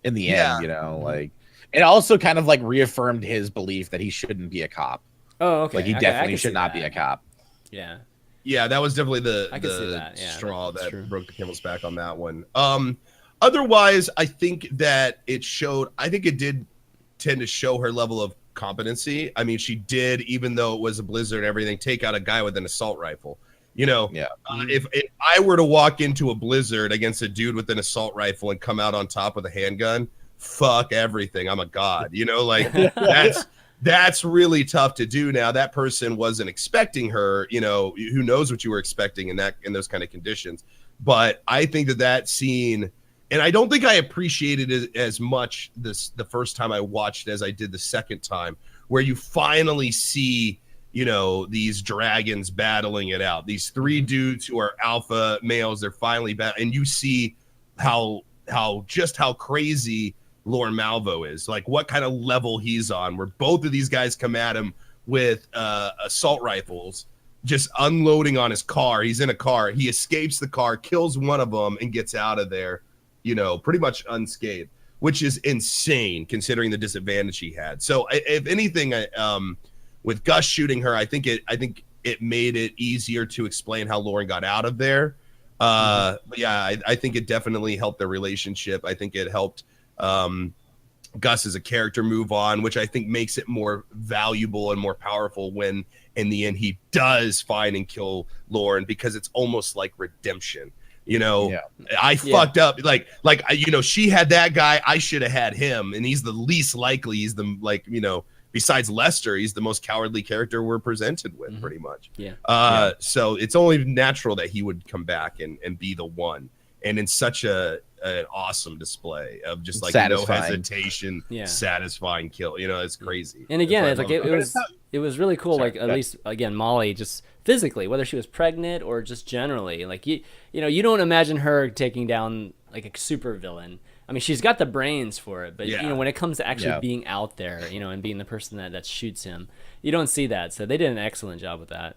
In the end, like it also kind of like reaffirmed his belief that he shouldn't be a cop. Oh, okay. Like he definitely should not be a cop. Yeah. Yeah, that was definitely the straw that broke the camel's back on that one. Otherwise, I think that it did tend to show her level of competency. I mean, she did, even though it was a blizzard and everything, take out a guy with an assault rifle. If I were to walk into a blizzard against a dude with an assault rifle and come out on top with a handgun, fuck everything. I'm a god. That's really tough to do. Now that person wasn't expecting her. Who knows what you were expecting in those kind of conditions. But I think that scene. And I don't think I appreciated it as much the first time I watched it as I did the second time, where you finally see, these dragons battling it out. These three dudes who are alpha males, they're finally and you see how crazy Lorne Malvo is, like what kind of level he's on, where both of these guys come at him with assault rifles, just unloading on his car. He's in a car. He escapes the car, kills one of them, and gets out of there. Pretty much unscathed, which is insane considering the disadvantage he had. So if anything, with Gus shooting her, I think it made it easier to explain how Lauren got out of there. But yeah, I think it definitely helped their relationship. I think it helped Gus as a character move on, which I think makes it more valuable and more powerful when in the end he does find and kill Lauren, because it's almost like redemption. I fucked up. Like, she had that guy. I should have had him. And he's the least likely. He's the, besides Lester, he's the most cowardly character we're presented with, pretty much. Yeah. So it's only natural that he would come back and be the one. And in such an awesome display of just like satisfying. No hesitation, satisfying kill. It's crazy. And again, it's like it was. it was really cool. Sorry, Like, at least again, Molly, just physically, whether she was pregnant or just generally, like you know, you don't imagine her taking down like a super villain. I mean, she's got the brains for it, but you know, when it comes to actually being out there, you know, and being the person that shoots him, you don't see that. So they did an excellent job with that.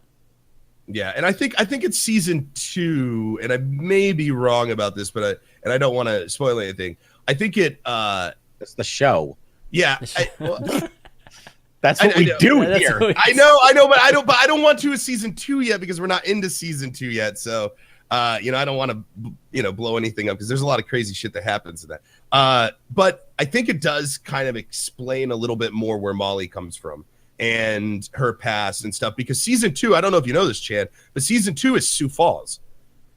Yeah, and I think it's season 2, and I may be wrong about this, but I don't want to spoil anything. I think it's the show. Yeah, that's what we do here. I know, but I don't want to a season 2 yet because we're not into season 2 yet. So, you know, I don't want to, you know, blow anything up because there's a lot of crazy shit that happens in that. But I think it does kind of explain a little bit more where Molly comes from and her past and stuff. Because season 2, I don't know if you know this, Chad, but season 2 is Sioux Falls.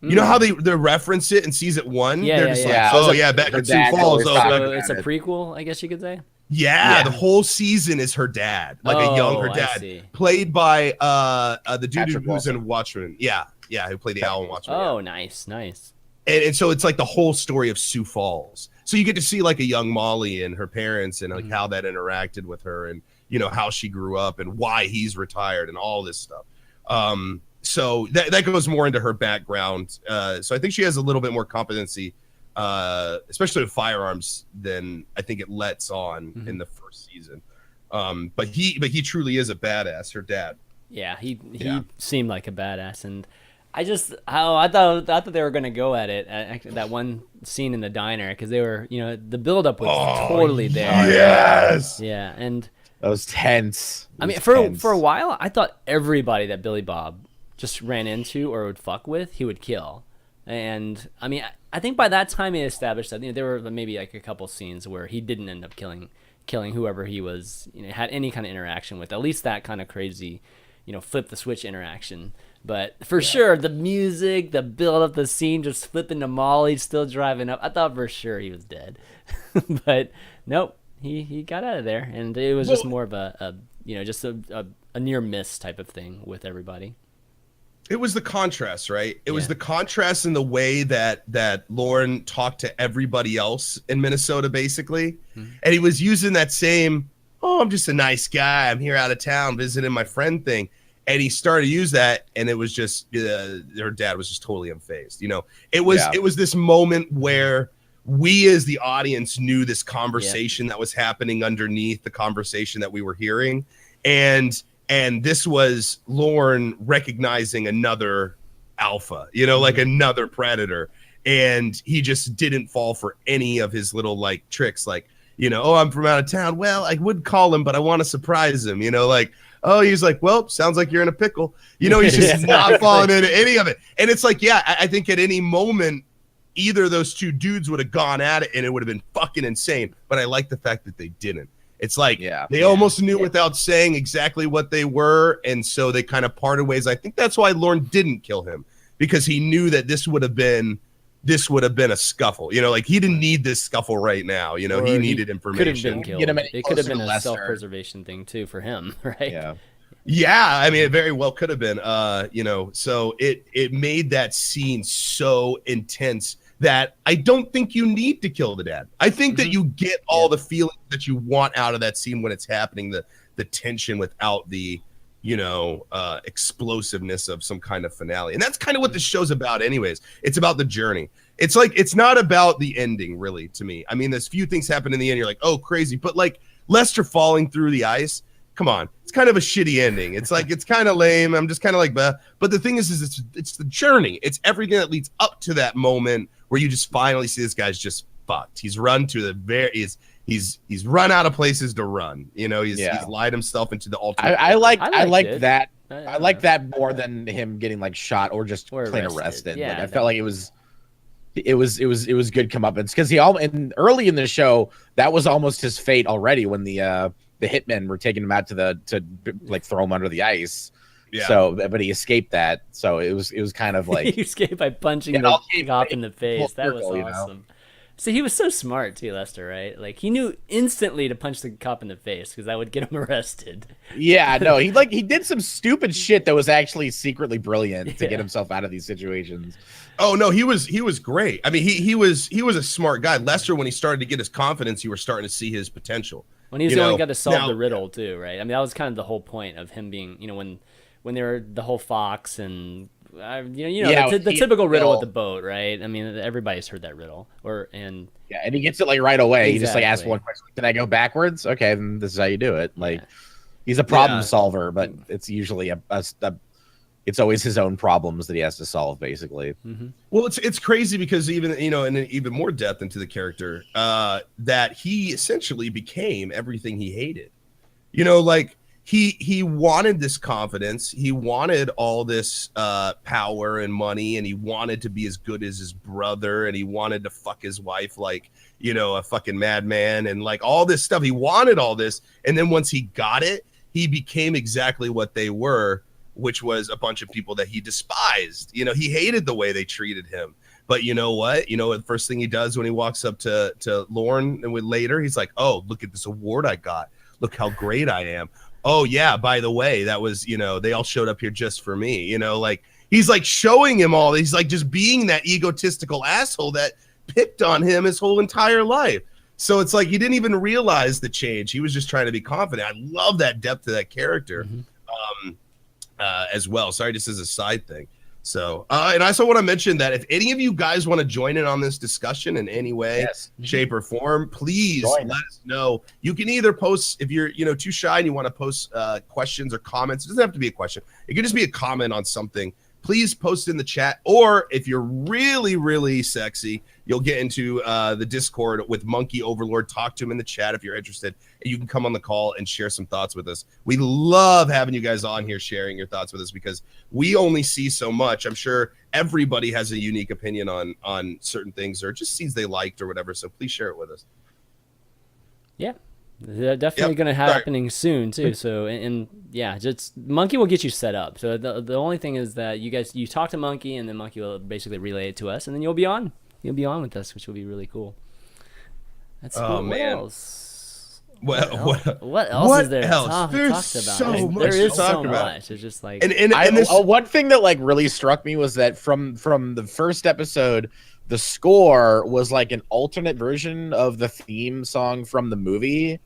You know how they reference it in season 1? Yeah, They're just like, oh yeah, back at Sioux Falls. So it's a prequel, I guess you could say. Yeah, the whole season is her dad, like a younger dad, played by the dude who's in Watchmen. Yeah, who played the owl in Watchmen. Oh, nice. And so it's like the whole story of Sioux Falls. So you get to see like a young Molly and her parents and like how that interacted with her and, you know, how she grew up and why he's retired and all this stuff. So that goes more into her background. So I think she has a little bit more competency, especially with firearms, than I think it lets on in the first season. But he truly is a badass, her dad. Yeah, he seemed like a badass, and I thought they were going to go at it at that one scene in the diner because they were, you know, the buildup was totally there. Yes. Yeah, and that was tense. I mean, for a while, I thought everybody that Billy Bob just ran into or would fuck with, he would kill. And I mean, I think by that time he established that, you know, there were maybe like a couple scenes where he didn't end up killing whoever he was, you know, had any kind of interaction with. At least that kind of crazy, you know, flip the switch interaction. But for sure, the music, the build up, the scene, just flipping to Molly, still driving up. I thought for sure he was dead, but nope, he got out of there, and it was just more of a you know, just a near miss type of thing with everybody. It was the contrast, right? It was the contrast in the way that Lauren talked to everybody else in Minnesota, basically. And he was using that same, oh, I'm just a nice guy. I'm here out of town visiting my friend thing. And he started to use that, and it was just, her dad was just totally unfazed. You know, it was this moment where we as the audience knew this conversation that was happening underneath the conversation that we were hearing. And this was Lauren recognizing another alpha, you know, like another predator. And he just didn't fall for any of his little like tricks. Like, you know, oh, I'm from out of town. Well, I would call him, but I want to surprise him, you know, like, oh, he's like, well, sounds like you're in a pickle. You know, he's just not falling into any of it. And it's like, yeah, I think at any moment, either of those two dudes would have gone at it and it would have been fucking insane. But I like the fact that they didn't. It's like they almost knew without saying exactly what they were, and so they kind of parted ways. I think that's why Lauren didn't kill him, because he knew that this would have been a scuffle. You know, like he didn't need this scuffle right now. You know, he needed information. Could have been killed. It could have been a self-preservation thing too for him, right? Yeah. I mean, it very well could have been. You know, so it made that scene so intense that I don't think you need to kill the dad. I think that you get all the feelings that you want out of that scene when it's happening, the tension without the, you know, explosiveness of some kind of finale. And that's kind of what the show's about anyways. It's about the journey. It's like, it's not about the ending really to me. I mean, there's few things happen in the end. You're like, oh, crazy. But like Lester falling through the ice, come on. It's kind of a shitty ending. It's like, it's kind of lame. I'm just kind of like, bah. But the thing is it's the journey. It's everything that leads up to that moment where you just finally see this guy's just fucked. He's run to the he's run out of places to run. You know, he's lied himself into the ultimate. I like that. I like that more than him getting like shot or just plain arrested. Yeah, like, I felt like it was good comeuppance because and early in the show that was almost his fate already when the hitmen were taking him out to like throw him under the ice. Yeah. So, but he escaped that. So it was kind of like he escaped by punching the cop in the face. That was awesome. You know? So he was so smart too, Lester, right? Like he knew instantly to punch the cop in the face because that would get him arrested. Yeah, no, he did some stupid shit that was actually secretly brilliant to get himself out of these situations. Oh no, he was great. I mean, he was a smart guy. Lester, when he started to get his confidence, you were starting to see his potential. When he's You the only know, guy to solve now- the riddle too, right? I mean, that was kind of the whole point of him being, when they were the whole fox and Yeah, the he- typical riddle with Bill. the boat, right? I mean, everybody's heard that riddle. Yeah, and he gets it like right away. He just like asks Exactly. one question. Can I go backwards? Okay, then this is how you do it. Like Yeah. he's a problem Yeah. solver, but it's usually it's always his own problems that he has to solve, basically. Mm-hmm. Well, it's crazy because even in even more depth into the character, that he essentially became everything he hated. Like he wanted this confidence, he wanted all this power and money, and he wanted to be as good as his brother, and he wanted to fuck his wife like a fucking madman, and like all this stuff. He wanted all this, and then once he got it, he became exactly what they were, which was a bunch of people that he despised. He hated the way they treated him. But you know what? The first thing he does when he walks up to Lorne and later, he's like, "Oh, look at this award I got. Look how great I am. Oh yeah, by the way, that was, they all showed up here just for me." Like he's like showing him all. He's like just being that egotistical asshole that picked on him his whole entire life. So it's like he didn't even realize the change. He was just trying to be confident. I love that depth to that character. Mm-hmm. As well. Sorry, just as a side thing. So, and I also want to mention that if any of you guys want to join in on this discussion in any way, Yes. shape, or form, please Join. let us know. You can either post, if you're too shy and you want to post questions or comments. It doesn't have to be a question. It could just be a comment on something. Please post in the chat, or if you're really, really sexy, you'll get into the Discord with Monkey Overlord. Talk to him in the chat if you're interested, and you can come on the call and share some thoughts with us. We love having you guys on here sharing your thoughts with us because we only see so much. I'm sure everybody has a unique opinion on certain things or just scenes they liked or whatever, so please share it with us. Yeah. They're definitely going to happening soon too. So and yeah, just Monkey will get you set up. So the only thing is that you talk to Monkey, and then Monkey will basically relay it to us, and then you'll be on with us, which will be really cool. That's cool. Man. What else? What else is there to else? talk There's about? so much There to is talk so about. much. It's just like And this, One thing that like really struck me was that from the first episode, the score was like an alternate version of the theme song from the movie.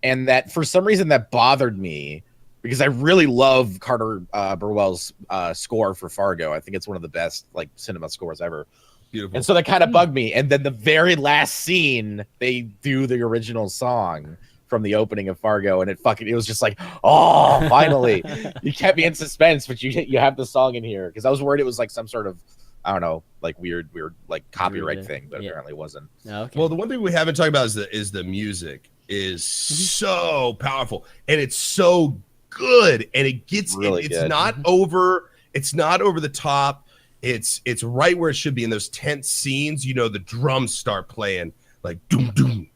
And that for some reason that bothered me because I really love Carter Burwell's score for Fargo. I think it's one of the best like cinema scores ever. beautiful. And so that kind of bugged me. And then the very last scene, they do the original song from the opening of Fargo, and it was just like, oh, finally. You kept me in suspense, but you have the song in here because I was worried it was like some sort of, I don't know, like weird like copyright thing, but apparently it wasn't. Oh, okay. Well, the one thing we haven't talked about is the music is so powerful, and it's so good, and it gets Really it's good. not over the top. It's right where it should be in those tense scenes. The drums start playing like doom doom.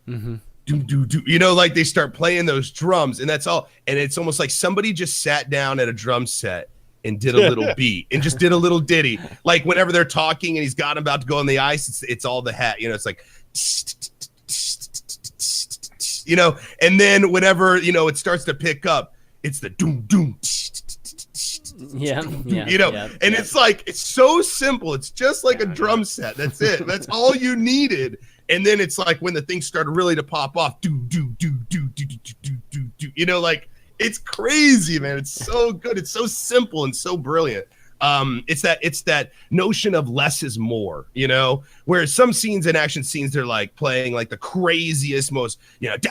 Doom, doom, doom. Like they start playing those drums, and that's all. And it's almost like somebody just sat down at a drum set and did a little beat and just did a little ditty. Like whenever they're talking and he's got him about to go on the ice, it's all the hat. It's like, and then whenever it starts to pick up, it's the doom doom. It's like it's so simple. It's just like a drum set. That's it. That's all you needed. And then it's like when the things started really to pop off, like it's crazy, man. It's so good. It's so simple and so brilliant. It's that notion of less is more, where some scenes and action scenes, they're like playing like the craziest, most, that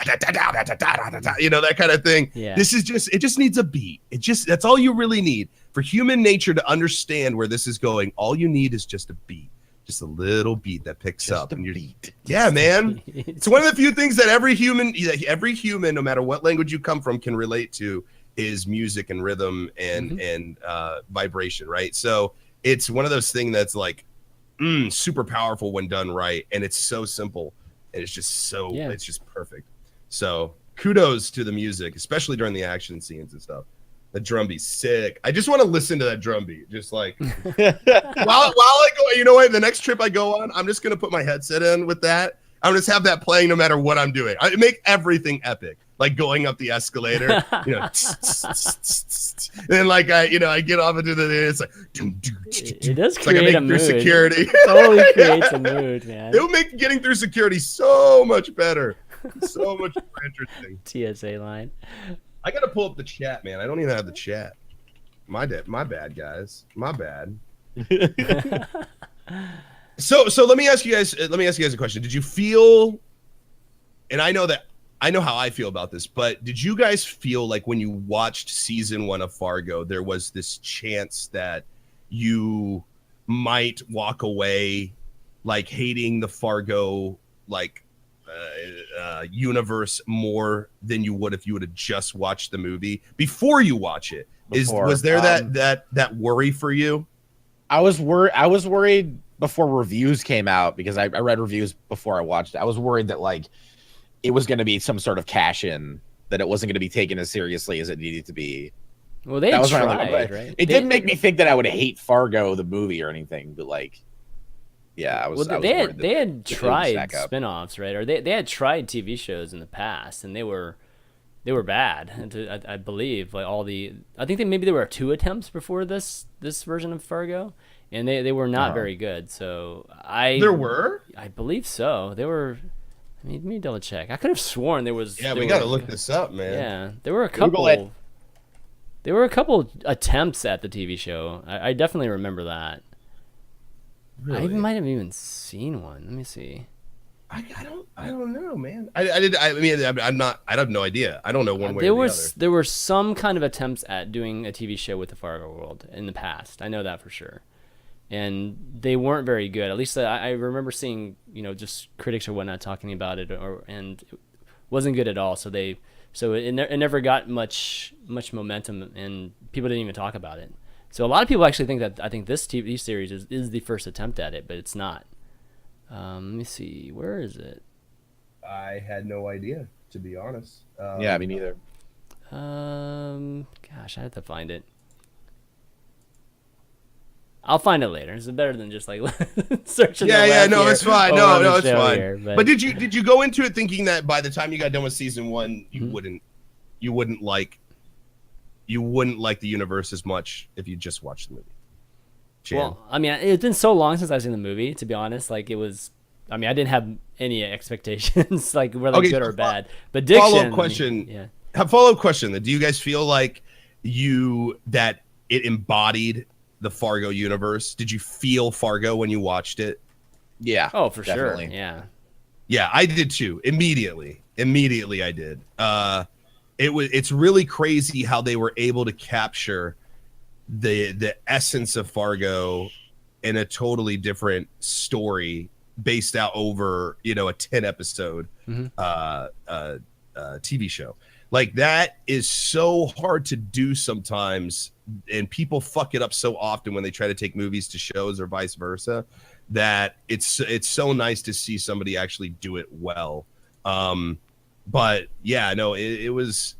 kind of thing. Yeah. This is it just needs a beat. That's all you really need for human nature to understand where this is going. All you need is just a beat. Just a little beat that picks up. And yeah, man. It's one of the few things that every human, no matter what language you come from, can relate to is music and rhythm and vibration, right? So it's one of those things that's like super powerful when done right, and it's so simple, and it's just it's just perfect. So kudos to the music, especially during the action scenes and stuff. The drum beat's sick. I just want to listen to that drum beat. Just like while I go, the next trip I go on, I'm just gonna put my headset in with that. I'm just have that playing no matter what I'm doing. I make everything epic. Like going up the escalator, and then like I get off into it's like it does it's like create a through mood. security. It totally creates a mood, man. It'll make getting through security so much better. So much more interesting. TSA line. I gotta pull up the chat, man. I don't even have the chat. My bad, guys. My bad. So let me ask you guys a question. Did you feel, and I know how I feel about this, but did you guys feel like when you watched season 1 of Fargo, there was this chance that you might walk away like hating the Fargo universe more than you would if you would have just watched the movie before you watch it? Was there that worry for you? I was worried before reviews came out, because I read reviews before I watched it. I was worried that like it was going to be some sort of cash in, that it wasn't going to be taken as seriously as it needed to be. Well, they had tried, right? It didn't make me think that I would hate Fargo the movie or anything, but like, yeah, I was. They had tried spin-offs, right? Or they had tried TV shows in the past, and they were bad. I believe like I think maybe there were 2 attempts before this version of Fargo, and they were not very good. So I believe so. They were. I mean, let me double check. I could have sworn there was. Yeah, we got to look this up, man. Yeah, there were a couple. There were a couple attempts at the TV show. I definitely remember that. Really? I might have even seen one. Let me see. I don't know, man. I have no idea. I don't know one way or the other. There were some kind of attempts at doing a TV show with the Fargo world in the past. I know that for sure. And they weren't very good. At least I remember seeing, just critics or whatnot talking about it, and it wasn't good at all. So it never got much momentum, and people didn't even talk about it. So a lot of people actually think that this TV series is the first attempt at it, but it's not. Let me see. Where is it? I had no idea, to be honest. Yeah, me neither. Gosh, I have to find it. I'll find it later. It's better than just like searching. Yeah, no, it's fine. No, it's fine. Here, but did you go into it thinking that by the time you got done with season 1, you wouldn't like the universe as much if you just watched the movie? Chan? Well, I mean, it's been so long since I've seen the movie, to be honest. Like it was. I mean, I didn't have any expectations, like whether good or bad. But diction. Follow-up question. Yeah. Follow-up question. Do you guys feel like that it embodied the Fargo universe? Did you feel Fargo when you watched it? Yeah. Oh, for definitely. sure. Yeah. Yeah, I did too. Immediately I did. It's really crazy how they were able to capture the essence of Fargo in a totally different story based out over, a 10 episode TV show. Like that is so hard to do sometimes, and people fuck it up so often when they try to take movies to shows or vice versa, that it's so nice to see somebody actually do it well. But yeah, no, it was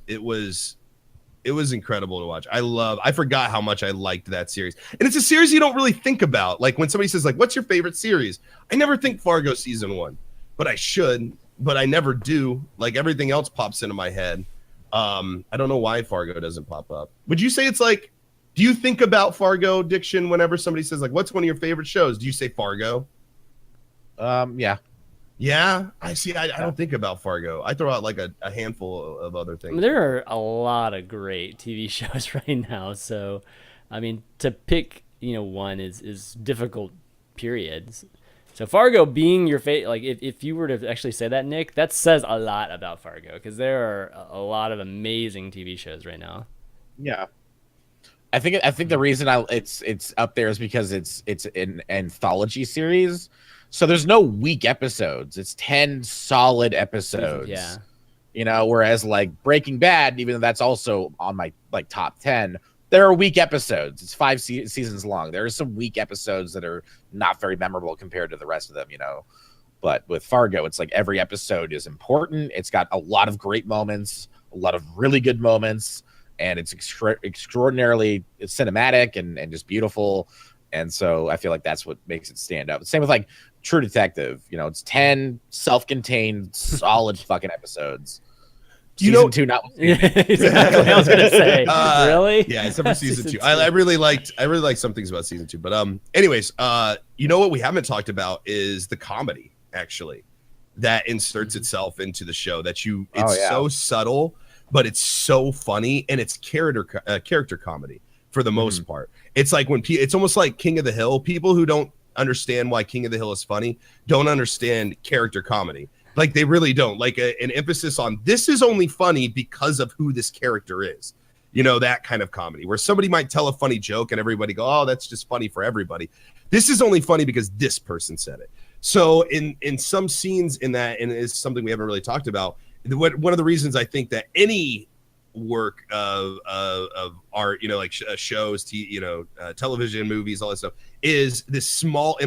incredible to watch. I forgot how much I liked that series. And it's a series you don't really think about. Like when somebody says like, what's your favorite series? I never think Fargo season 1, but I should, but I never do. Like everything else pops into my head. I don't know why Fargo doesn't pop up. Would you say it's like, do you think about Fargo, Diction, whenever somebody says like, what's one of your favorite shows? Do you say Fargo? Yeah. Yeah, I see. I don't think about Fargo. I throw out like a handful of other things. I mean, there are a lot of great TV shows right now. So, I mean, to pick, one is difficult, periods. So Fargo being your favorite, like if you were to actually say that, Nick, that says a lot about Fargo, because there are a lot of amazing TV shows right now. Yeah. I think the reason it's up there is because it's an anthology series. So there's no weak episodes. It's 10 solid episodes. Yeah. Whereas like Breaking Bad, even though that's also on my like top 10, there are weak episodes. It's 5 seasons long. There are some weak episodes that are not very memorable compared to the rest of them, But with Fargo, it's like every episode is important. It's got a lot of great moments, a lot of really good moments, and it's extraordinarily cinematic and just beautiful. And so I feel like that's what makes it stand out. Same with like True Detective. It's 10 self-contained, solid fucking episodes. Season 2, not exactly. I was gonna say, really? Yeah, except for season 2. I really liked some things about season 2. But anyways, what we haven't talked about is the comedy, actually. that inserts itself into the show. It's yeah. so subtle, but it's so funny, and it's character comedy for the most part. It's like when it's almost like King of the Hill. People who don't understand why King of the Hill is funny don't understand character comedy. Like, they really don't. Like, an emphasis on this is only funny because of who this character is. You know, that kind of comedy where somebody might tell a funny joke and everybody go, oh, that's just funny for everybody. This is only funny because this person said it. So in some scenes in that, and it's something we haven't really talked about, one of the reasons I think that any work of art, you know, like shows, television, movies, all that stuff, is this small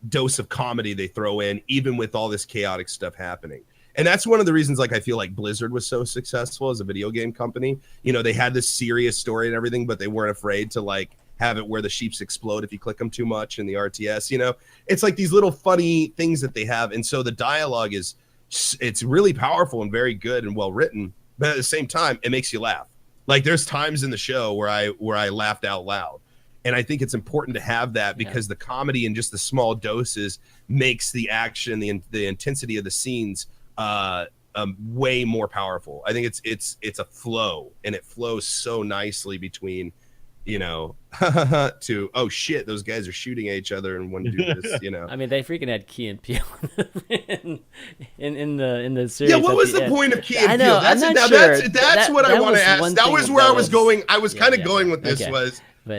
dose of comedy they throw in, even with all this chaotic stuff happening. And that's one of the reasons, like, I feel like Blizzard was so successful as a video game company. You know, they had this serious story and everything, but they weren't afraid to, like, have it where the sheeps explode if you click them too much in the RTS. You know, it's like these little funny things that they have. And so the dialogue it's really powerful and very good and well written, but at the same time, it makes you laugh. Like, there's times in the show where I laughed out loud. And I think it's important to have that because the comedy and just the small doses makes the action, the intensity of the scenes way more powerful. I think it's a flow, and it flows so nicely between, you know, to, oh shit, those guys are shooting at each other and one dude is, you know. I mean, they freaking had Key and Peele in the series. Yeah, what was the point of Key and Peele? I know, that's what I want to ask. That was where I was going. I was kind of going with this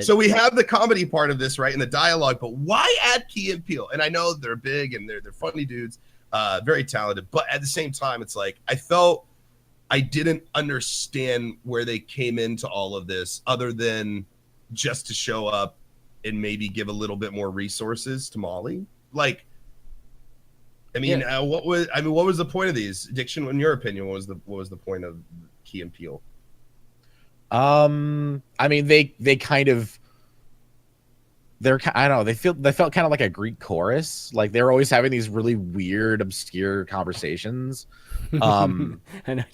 so we have the comedy part of this, right, in the dialogue, but why add Key and Peele? And I know they're big and they're funny dudes, very talented, but at the same time, it's like I felt I didn't understand where they came into all of this, other than just to show up and maybe give a little bit more resources to Molly. Like, I mean, what was the point of these? Diction, in your opinion, what was the point of Key and Peele? I mean, they kind of, I don't know, they felt kind of like a Greek chorus. Like, they were always having these really weird, obscure conversations. I know,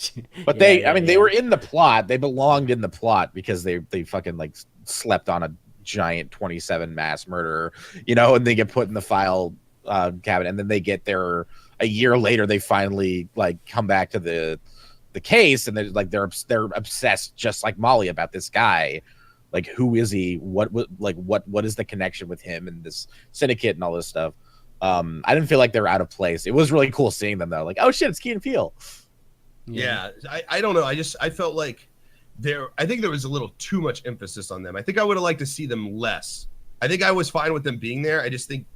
but they were in the plot. They belonged in the plot because they fucking like slept on a giant 27 mass murderer, you know, and they get put in the file cabinet, and then they get there a year later. They finally like come back to the case, and they're obsessed, just like Molly, about this guy. Like, who is he? What is the connection with him and this syndicate and all this stuff? I didn't feel like they were out of place. It was really cool seeing them though. Like, oh shit, it's Key and Peele. Yeah, I don't know. I felt like I think there was a little too much emphasis on them. I think I would have liked to see them less. I think I was fine with them being there. I just think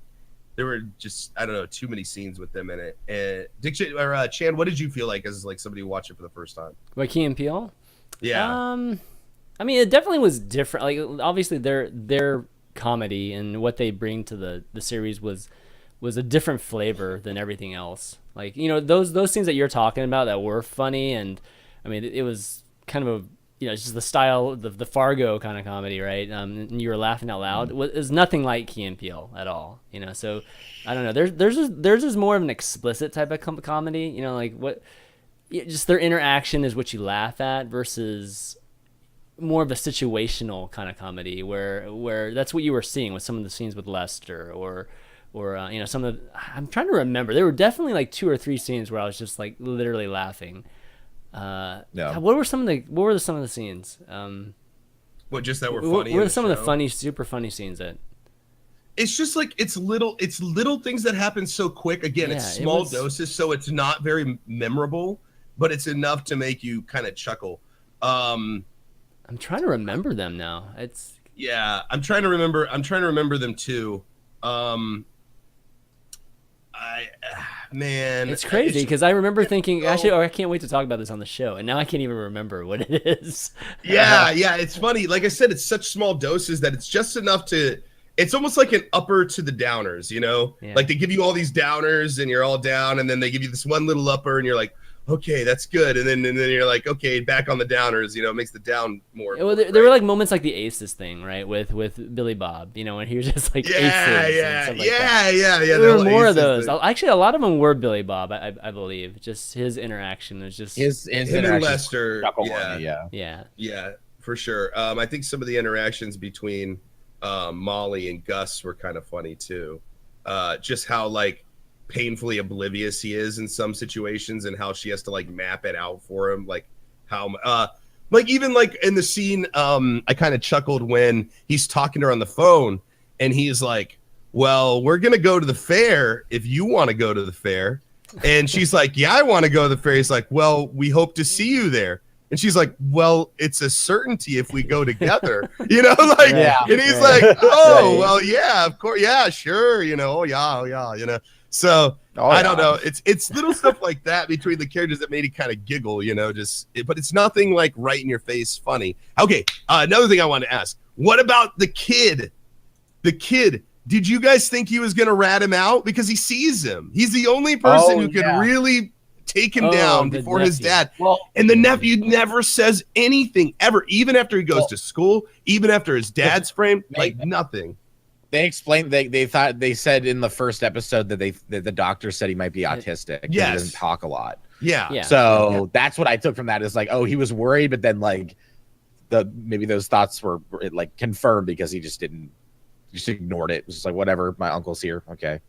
there were just, I don't know, too many scenes with them in it. And Dick or Chan, what did you feel like as like somebody who watched it for the first time? Like Key and Peele? Yeah. I mean, it definitely was different. Like, obviously, their comedy and what they bring to the series was a different flavor than everything else. Like, you know, those scenes that you're talking about that were funny, and I mean, it was kind of a, you know, it's just the style, the Fargo kind of comedy, right? And you were laughing out loud. It was nothing like Key and Peele at all, you know. So I don't know. There's just more of an explicit type of comedy, you know, like just their interaction is what you laugh at versus more of a situational kind of comedy where that's what you were seeing with some of the scenes with Lester or you know, some of the, I'm trying to remember. There were definitely like 2 or 3 scenes where I was just like literally laughing. God, what were some of the scenes? What, just that were funny? What were some of the funny, super funny scenes that? It's just like it's little things that happen so quick. Again, it's small doses, so it's not very memorable, but it's enough to make you kind of chuckle. I'm trying to remember them now. I'm trying to remember them too. It's crazy because I remember thinking, actually, I can't wait to talk about this on the show, and now I can't even remember what it is. Yeah, it's funny. Like I said, it's such small doses that it's just enough to. It's almost like an upper to the downers, you know? Yeah. Like they give you all these downers and you're all down, and then they give you this one little upper and you're like, okay, that's good. And then you're like, okay, back on the downers, you know, it makes the down more. Well, there were like moments like the Aces thing, right? With Billy Bob, you know, and he was just like Aces. Yeah. There were more of those. Actually, a lot of them were Billy Bob, I believe. Just his interaction was just his him and Lester. Yeah, for sure. I think some of the interactions between Molly and Gus were kind of funny too. Just how like painfully oblivious he is in some situations, and how she has to like map it out for him, like how like even like in the scene, I kind of chuckled when he's talking to her on the phone and he's like, well, we're gonna go to the fair if you want to go to the fair. And she's like, yeah, I want to go to the fair. He's like, well, we hope to see you there. And she's like, well, it's a certainty if we go together, you know, like, and he's like, oh, well, yeah, of course. Yeah, sure. You know, yeah, you know, so I don't know. It's little stuff like that between the characters that made it kind of giggle, you know, but it's nothing like right in your face funny. Okay. Another thing I want to ask, what about the kid? Did you guys think he was going to rat him out? Because he sees him. He's the only person who could really take him down before his dad. Well, and the nephew never says anything ever, even after he goes to school, even after his dad's framed, like nothing. They explained they said in the first episode that the doctor said he might be autistic. Yes. He doesn't talk a lot. Yeah. So that's what I took from that is like, oh, he was worried, but then like maybe those thoughts were like confirmed because he just ignored it. It was just like, whatever, my uncle's here. Okay.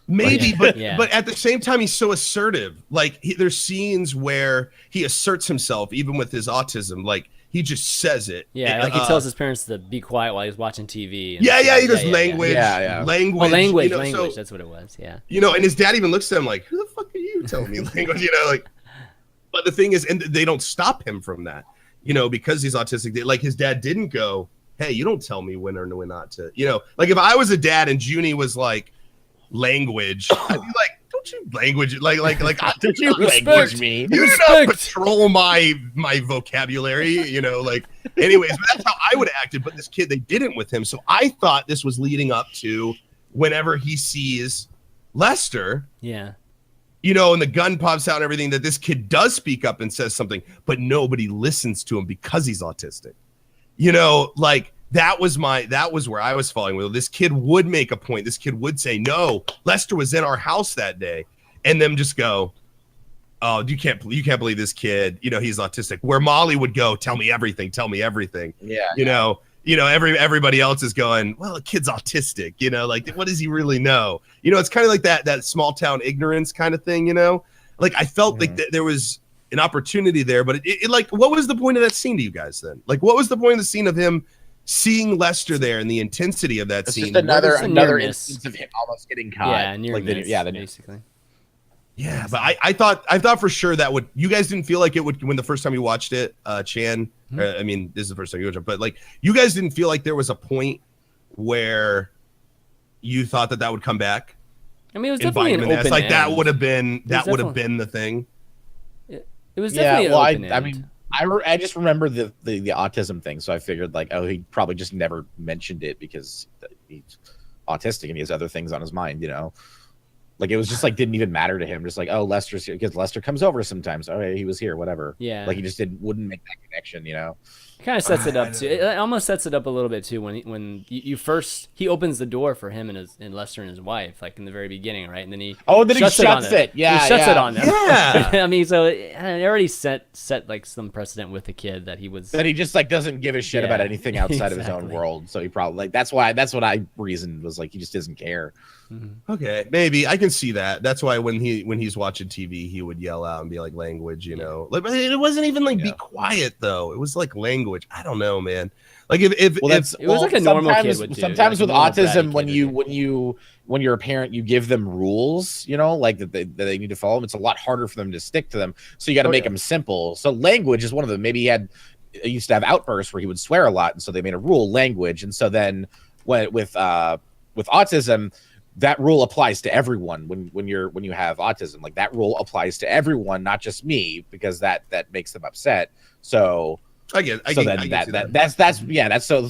Maybe, but at the same time, he's so assertive. Like there's scenes where he asserts himself, even with his autism. Like he just says it. Yeah, like he tells his parents to be quiet while he's watching TV. He does language. Language. Oh, language. You know, language. That's what it was. Yeah. You know, and his dad even looks at him like, "Who the fuck are you telling me language?" You know, like. But the thing is, and they don't stop him from that. You know, because he's autistic. Like his dad didn't go, hey, you don't tell me when or when not to, you know, like if I was a dad and Junie was like language, I'd be like, don't you language, like, don't you language me? You do not patrol my vocabulary, you know, like, anyways, but that's how I would have acted. But this kid, they didn't with him. So I thought this was leading up to whenever he sees Lester. Yeah. You know, and the gun pops out and everything, that this kid does speak up and says something, but nobody listens to him because he's autistic. You know, like that was where I was falling with. This kid would make a point. This kid would say, no, Lester was in our house that day. And them just go, oh, you can't believe this kid. You know, he's autistic. Where Molly would go, tell me everything. Yeah. You know, everybody else is going, well, the kid's autistic. You know, like what does he really know? You know, it's kind of like that small town ignorance kind of thing, you know? Like I felt like there was an opportunity there, but it like, what was the point of that scene to you guys then? Like, what was the point of the scene of him seeing Lester there and the intensity of that scene? Just another instance of him almost getting caught. Yeah, near miss, basically. Yeah, but I thought for sure that would. You guys didn't feel like it would when the first time you watched it, Chan. I mean, this is the first time you watched it, but like, you guys didn't feel like there was a point where you thought that would come back. I mean, it was definitely an open like end. that would have been the thing. It was definitely I mean, I just remember the autism thing, so I figured like, oh, he probably just never mentioned it because he's autistic and he has other things on his mind, you know. Like it was just like didn't even matter to him, just like, oh, Lester's here because Lester comes over sometimes. Oh, he was here, whatever. Yeah, like he just wouldn't make that connection, you know. It kind of sets it up too. It almost sets it up a little bit too when you first he opens the door for him and Lester and his wife like in the very beginning, right? And then he shuts it. Yeah, he shuts it on them. Yeah. I mean, so it already set like some precedent with the kid that he just like doesn't give a shit about anything outside of his own world. So he probably like that's what I reasoned was like he just doesn't care. Mm-hmm. Okay, maybe I can see that. That's why when he's watching TV, he would yell out and be like language, you know. Like, but it wasn't even like be quiet though. It was like language. I don't know, man. Like it was like a normal kid would do. Sometimes like with autism, when you're a parent, you give them rules, you know, like that they need to follow them. It's a lot harder for them to stick to them. So you got to make them simple. So language is one of them. Maybe he used to have outbursts where he would swear a lot, and so they made a rule, language. And so then with autism, that rule applies to everyone when you have autism. Like that rule applies to everyone, not just me, because that makes them upset. So that's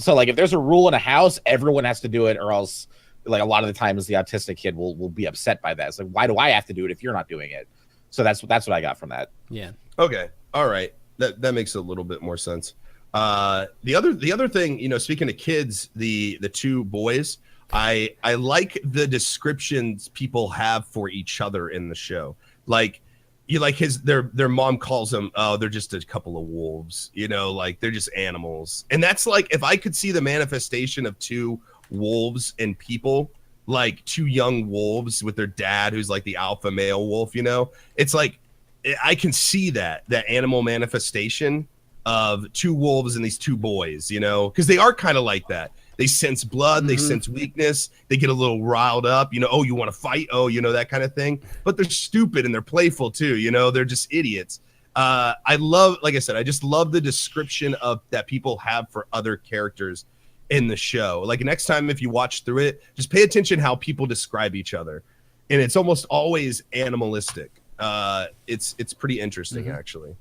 so like if there's a rule in a house, everyone has to do it, or else like a lot of the times the autistic kid will be upset by that. It's like, why do I have to do it if you're not doing it? So that's what I got from that. Yeah. Okay. All right. That makes a little bit more sense. The other thing, you know, speaking of kids, the two boys, I like the descriptions people have for each other in the show. Like their mom calls them, oh, they're just a couple of wolves, you know, like they're just animals. And that's like, if I could see the manifestation of two wolves and people, like two young wolves with their dad, who's like the alpha male wolf. You know, it's like I can see that animal manifestation of two wolves and these two boys. You know, because they are kind of like that. They sense blood, they sense weakness, they get a little riled up, you know, oh, you want to fight? Oh, you know, that kind of thing. But they're stupid and they're playful too, you know, they're just idiots. I love, like I said, I just love the description of that people have for other characters in the show. Like next time, if you watch through it, just pay attention how people describe each other. And it's almost always animalistic. It's pretty interesting, actually.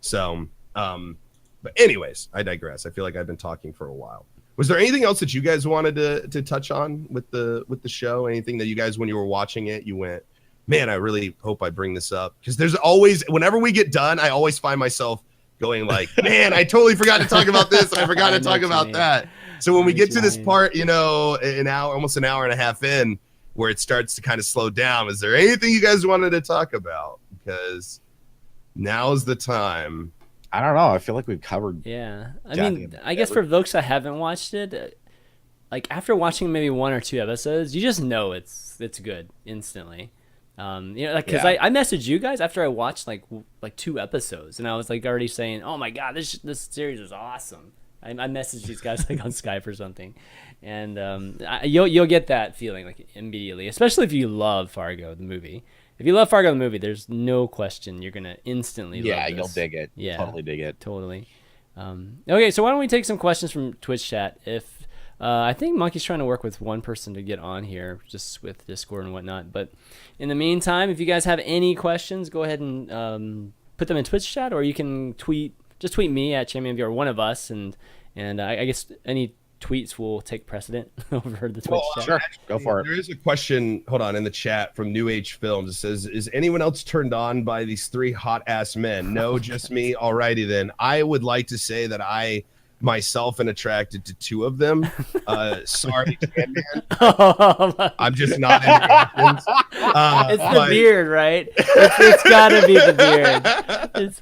So, but anyways, I digress. I feel like I've been talking for a while. Was there anything else that you guys wanted to touch on with the show? Anything that you guys, when you were watching it, you went, man, I really hope I bring this up? Because there's always, whenever we get done, I always find myself going like, man, I totally forgot to talk about this, and I forgot to talk about that. So when we get to this part, you know, almost an hour and a half in, where it starts to kind of slow down, is there anything you guys wanted to talk about? Because now's the time. I don't know. I feel like we've covered. Yeah. I mean, I guess for folks that haven't watched it, like after watching maybe 1 or 2 episodes, you just know it's good instantly. You know, like, cause I messaged you guys after I watched like 2 episodes, and I was like already saying, oh my God, this series is awesome. I messaged these guys like on Skype or something, and you'll get that feeling like immediately, especially if you love Fargo the movie. If you love Fargo the movie, there's no question you're gonna instantly love this. You'll dig it. Yeah, totally dig it. Totally. Okay, so why don't we take some questions from Twitch chat? If I think Monkey's trying to work with one person to get on here, just with Discord and whatnot. But in the meantime, if you guys have any questions, go ahead and put them in Twitch chat, or you can tweet me at ChanManV or one of us, and I guess any tweets will take precedent over the Twitch chat. Sure, go for it. There is a question, hold on, in the chat from New Age Films. It says, is anyone else turned on by these 3 hot-ass men? No, just me. Alrighty then. I would like to say that I myself am attracted to 2 of them. Sorry, ChanMan. I'm just not into options. It's the beard, right? It's gotta be the beard.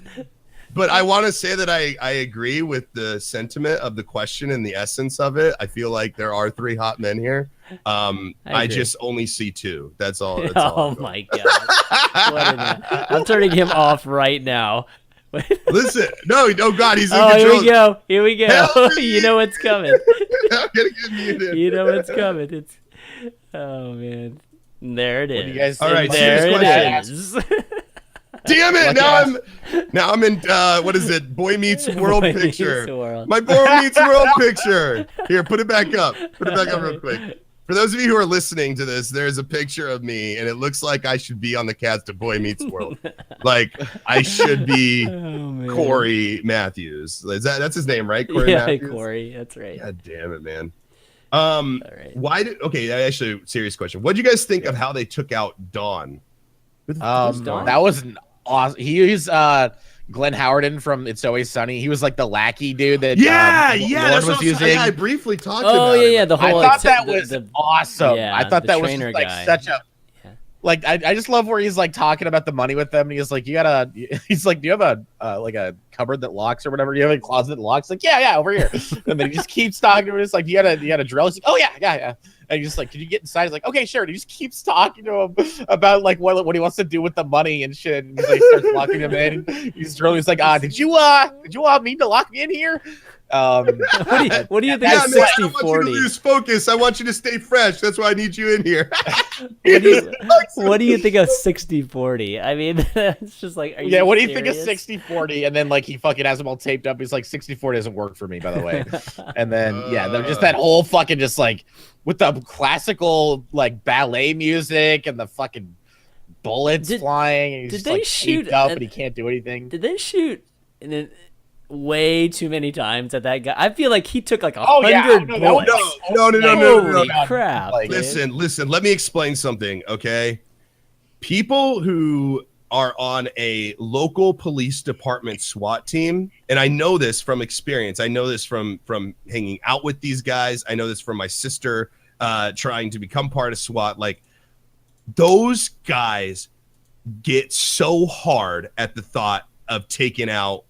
But I want to say that I agree with the sentiment of the question and the essence of it. I feel like there are 3 hot men here. I just only see 2. That's all. Oh my God. I'm turning him off right now. Listen, no, God, he's in control. Here we go. You know what's coming. I'm gonna get muted. You know what's coming. Oh man, there it is. All right, there it is. Damn it! Now I'm in what is it? Boy Meets World picture. My Boy Meets World picture. Here, put it back up. Put it back up real quick. For those of you who are listening to this, there's a picture of me, and it looks like I should be on the cast of Boy Meets World. Like I should be Corey Matthews. That's his name, right? Corey Matthews? Corey. That's right. God damn it, man. Right. Actually, serious question. What did you guys think of how they took out Dawn? That was an awesome. He's Glenn Howerton from It's Always Sunny. He was like the lackey dude that Lauren was using. I briefly talked about it. Yeah, the whole. I thought that was awesome. Yeah, I thought that was just, like such a. Like I just love where he's like talking about the money with them, and he's like, he's like, do you have a like a cupboard that locks or whatever? Do you have a closet that locks? Like, yeah, over here. And then he just keeps talking to him. It's like, you had a drill. He's like, oh yeah. And he's just like, can you get inside? He's like, okay, sure. And he just keeps talking to him about like what he wants to do with the money and shit. And he's like, starts locking him in. He's like, did you mean to lock me in here? What do you think of 60-40? I don't want you to lose focus. I want you to stay fresh. That's why I need you in here. What do you think of 60-40? I mean, it's just like, what do you think of 60-40? And then like he fucking has them all taped up. He's like, 60-40 doesn't work for me, by the way. And then they're just that whole fucking just like with the classical like ballet music and the fucking bullets flying. And he's did just, they like, shoot up and he can't do anything? Did they shoot way too many times at that guy? I feel like he took like 100 bullets. No. Holy crap! Like, listen. Let me explain something, okay? People who are on a local police department SWAT team, and I know this from experience. I know this from hanging out with these guys. I know this from my sister trying to become part of SWAT. Like, those guys get so hard at the thought of taking out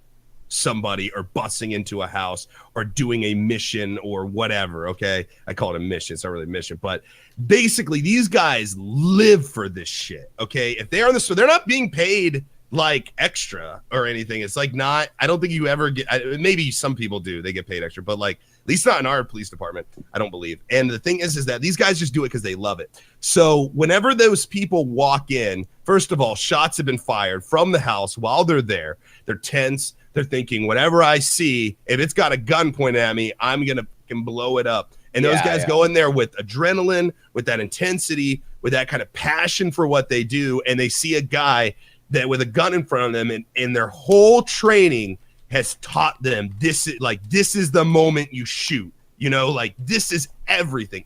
somebody or busing into a house or doing a mission or whatever. Okay, I call it a mission. It's not really a mission, but basically these guys live for this shit. Okay, if they're on the, so they're not being paid like extra or anything. It's like not, I don't think you ever get, maybe some people do, they get paid extra, but like at least not in our police department, I don't believe. And the thing is that these guys just do it because they love it. So whenever those people walk in, first of all, shots have been fired from the house while they're there. They're tense. They're thinking, whatever I see, if it's got a gun pointed at me, I'm going to blow it up. And those guys go in there with adrenaline, with that intensity, with that kind of passion for what they do. And they see a guy that with a gun in front of them, and their whole training has taught them this is the moment you shoot, you know, like this is everything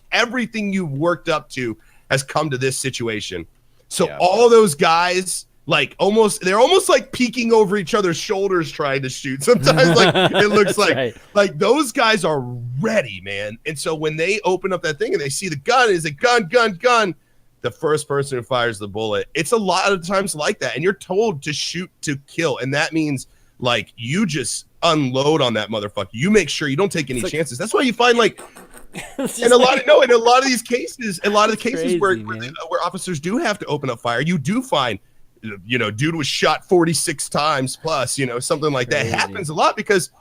you've worked up to has come to this situation. So all those guys, like they're almost like peeking over each other's shoulders trying to shoot. Sometimes like it looks like those guys are ready, man. And so when they open up that thing and they see the gun, is a gun, the first person who fires the bullet. It's a lot of times like that. And you're told to shoot to kill. And that means like you just unload on that motherfucker. You make sure you don't take any chances. That's why you find like in a lot of these cases, crazy, where officers do have to open up fire, you do find, you know, dude was shot 46 times plus, you know, something like that. It happens a lot because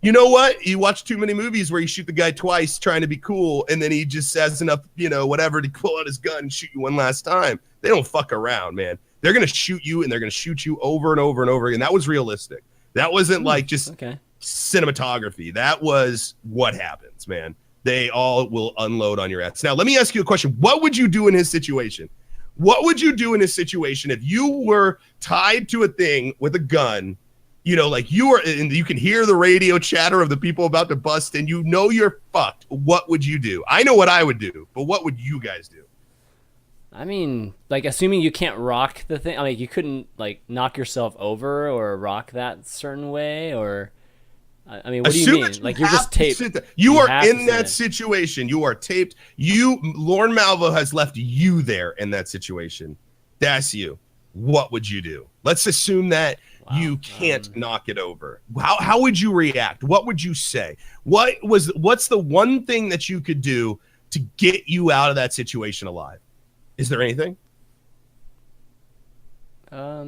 you know what? You watch too many movies where you shoot the guy twice trying to be cool, and then he just has enough, you know, whatever to pull out his gun and shoot you one last time. They don't fuck around, man. They're going to shoot you, and they're going to shoot you over and over and over again. That was realistic. That wasn't like just cinematography. That was what happens, man. They all will unload on your ass. Now, let me ask you a question. What would you do in his situation? What would you do in his situation if you were tied to a thing with a gun? You know, like you are, and you can hear the radio chatter of the people about to bust, and you know you're fucked. What would you do? I know what I would do, but what would you guys do? I mean, like, assuming you can't rock the thing, I mean, you couldn't like knock yourself over or rock that certain way, or I mean, what do you mean? Like, you're just taped. You are in that situation. You are taped. Lorne Malvo has left you there in that situation. That's you. What would you do? Let's assume that you can't knock it over. How would you react? What would you say? What's the one thing that you could do to get you out of that situation alive? Is there anything? I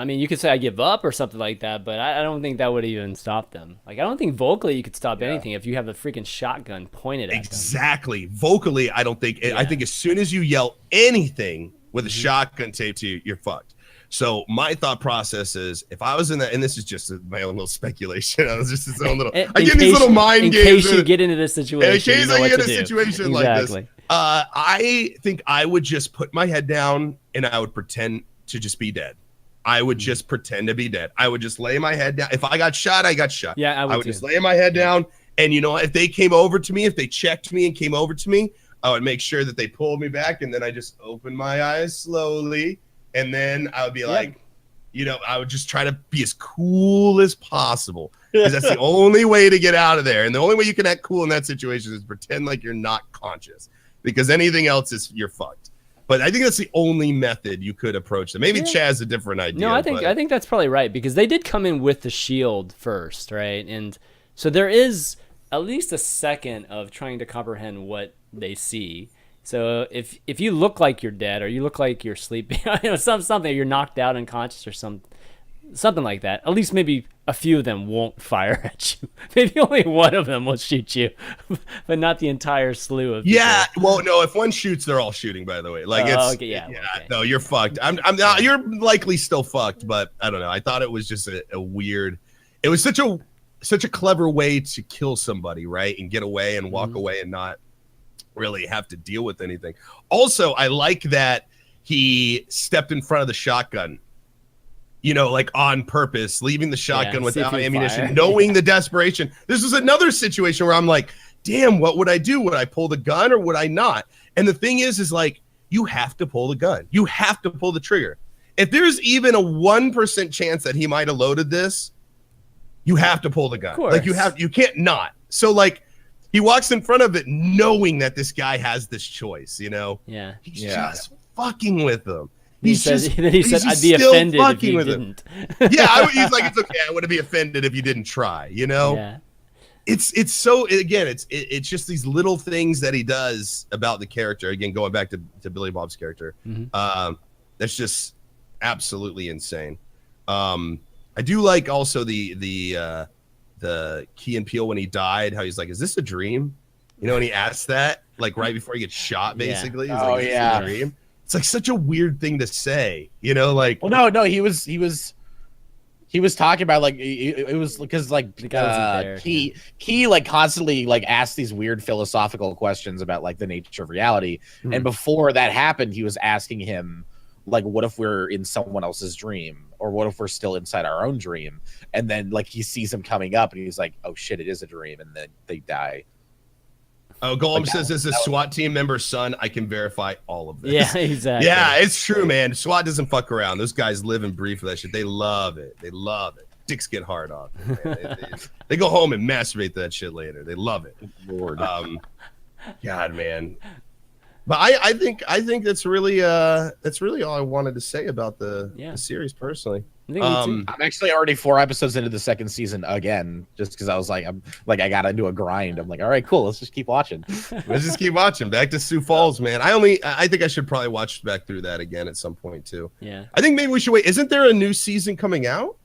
mean, you could say I give up or something like that, but I don't think that would even stop them. Like, I don't think vocally you could stop anything if you have the freaking shotgun pointed at them. Exactly. Vocally, I don't think. I think as soon as you yell anything with a shotgun taped to you, you're fucked. So my thought process is, if I was in that, and this is just my own little speculation, I was just this own little. I get these little mind games. In case you get into this situation, in case I get in a situation like this, I think I would just put my head down and I would pretend to just be dead. I would just pretend to be dead. I would just lay my head down. If I got shot, I got shot. Yeah, I would just lay my head down. And you know, if they came over to me, if they checked me and came over to me, I would make sure that they pulled me back, and then I just opened my eyes slowly. And then I would be like, you know, I would just try to be as cool as possible, because that's the only way to get out of there. And the only way you can act cool in that situation is pretend like you're not conscious, because anything else is you're fucked. But I think that's the only method you could approach them. Maybe Chaz a different idea. No, I think that's probably right, because they did come in with the shield first, right? And so there is at least a second of trying to comprehend what they see. So if you look like you're dead, or you look like you're sleeping, you know, something, you're knocked out unconscious or something like that, at least maybe a few of them won't fire at you. Maybe only one of them will shoot you, but not the entire slew of people. Yeah, well, no, if one shoots, they're all shooting, by the way. Like, no, you're fucked. I'm not, you're likely still fucked, but I don't know. I thought it was just a weird, it was such a clever way to kill somebody, right? And get away and walk away and not really have to deal with anything. Also, I like that he stepped in front of the shotgun, you know, like on purpose, leaving the shotgun without ammunition, knowing the desperation. This is another situation where I'm like, damn, what would I do? Would I pull the gun or would I not? And the thing is like, you have to pull the gun. You have to pull the trigger. If there's even a 1% chance that he might have loaded this, you have to pull the gun. Like, you can't not. So like, he walks in front of it knowing that this guy has this choice, you know? Yeah. He's just fucking with them. He's said, just then he said, he's "I'd just be still offended if fucking you with him. didn't." Yeah, he's like, it's okay. I wouldn't be offended if you didn't try. You know, Yeah. it's so again, it's just these little things that he does about the character. Again, going back to Billy Bob's character, that's just absolutely insane. I do like also the Key and Peele when he died, how he's like, "Is this a dream?" You know, when he asks that, like right before he gets shot, basically. He's like, "Is this a dream?" It's like such a weird thing to say, you know, like. Well, no, he was talking about like it was because like The guy wasn't there, Key like constantly like asked these weird philosophical questions about like the nature of reality, and before that happened, he was asking him like, what if we're in someone else's dream, or what if we're still inside our own dream? And then like he sees him coming up, and he's like, oh shit, it is a dream, and then they die. Oh, Golem says this is a SWAT team member's son. I can verify all of this. Yeah, exactly. Yeah, it's true, man. SWAT doesn't fuck around. Those guys live and breathe for that shit. They love it. They love it. Dicks get hard on. They go home and masturbate to that shit later. They love it. Lord. God, man. But I think that's really all I wanted to say about the series personally. I'm actually already 4 episodes into the second season again, just because I was like, I got into a grind. I'm like, all right, cool, let's just keep watching. Let's just keep watching. Back to Sioux Falls, man. I think I should probably watch back through that again at some point too. Yeah. I think maybe we should wait. Isn't there a new season coming out?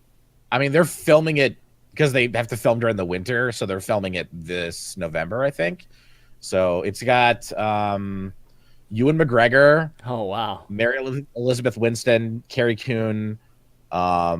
I mean, they're filming it because they have to film during the winter, so they're filming it this November, I think. So it's got Ewan McGregor. Oh wow. Mary Elizabeth Winston, Carrie Coon. A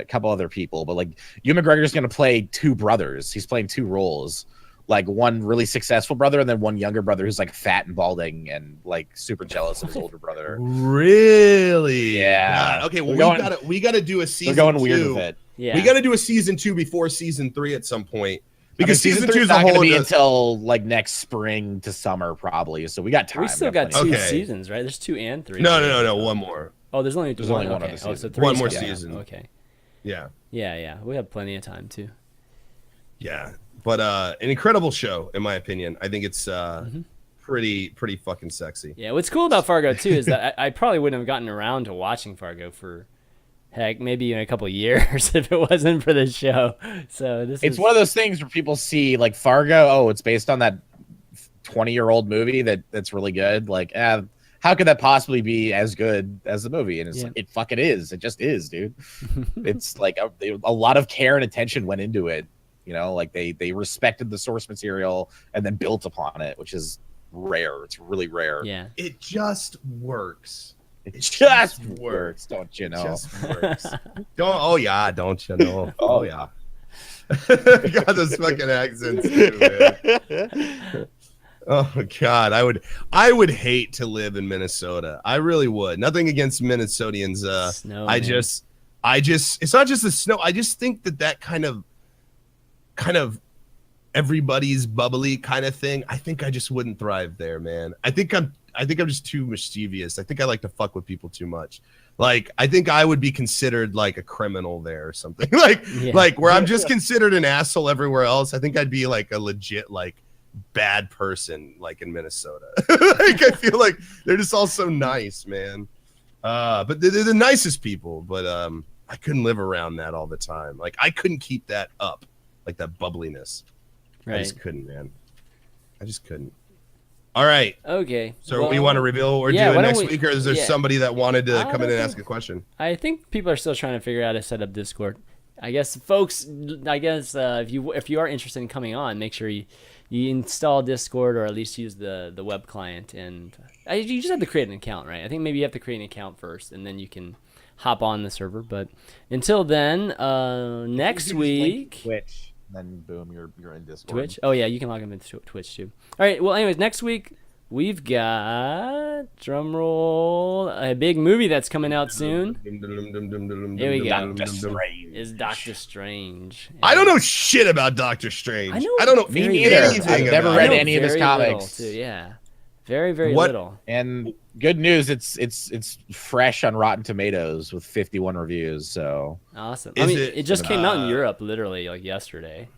couple other people, but like Ewan McGregor is going to play 2 brothers. He's playing 2 roles, like one really successful brother and then one younger brother who's like fat and balding and like super jealous of his older brother. Really? Yeah. God. Okay. Well, we gotta do a season. We're going 2. weird with it. Yeah. We gotta do a season 2 before season 3 at some point. Because season 2 is not going to be until like next spring to summer probably. So we got time. We still got 2 seasons, right? There's 2 and 3. No. One more. Oh, there's only one. Only one okay. other season. So 3 one more season. Okay. Yeah. Yeah. We have plenty of time too. Yeah, but an incredible show in my opinion. I think it's pretty fucking sexy. Yeah. What's cool about Fargo too is that I probably wouldn't have gotten around to watching Fargo for heck maybe in a couple of years if it wasn't for this show. So it's one of those things where people see like Fargo. Oh, it's based on that 20-year-old movie that's really good. Like, how could that possibly be as good as the movie? And it's like, it fucking is. It just is, dude. It's like a lot of care and attention went into it. You know, like they respected the source material and then built upon it, which is rare. It's really rare. Yeah. It just works. It just works, don't you know? It just works. Don't you know? Oh yeah. Got those fucking accents too, man. Oh God, I would hate to live in Minnesota. I really would. Nothing against Minnesotans. Snow, I just it's not just the snow. I just think that kind of everybody's bubbly kind of thing. I think I just wouldn't thrive there, man. I think I'm just too mischievous. I think I like to fuck with people too much. Like I think I would be considered like a criminal there or something. like where I'm just considered an asshole everywhere else. I think I'd be like a legit like bad person like in Minnesota. Like I feel like they're just all so nice, man. But they're the nicest people, but I couldn't live around that all the time. Like I couldn't keep that up, like that bubbliness. Right. I just couldn't, man. I just couldn't. All right. Okay. So we want to reveal what we're doing next week, or is there somebody that wanted to come in and ask a question? I think people are still trying to figure out how to set up Discord. I guess folks, if you are interested in coming on, make sure you install Discord or at least use the web client, and you just have to create an account, right? I think maybe you have to create an account first, and then you can hop on the server. But until then, next week, Twitch, then boom, you're in Discord. Twitch. Oh yeah, you can log them into Twitch too. All right. Well, anyways, next week we've got drumroll a big movie that's coming out soon. Here we go. Is Doctor Strange. I don't know shit about Doctor Strange. I don't know me neither. I've never read any of his comics. Too, yeah, very little. And good news, it's fresh on Rotten Tomatoes with 51 reviews. So awesome. It just came out in Europe literally like yesterday.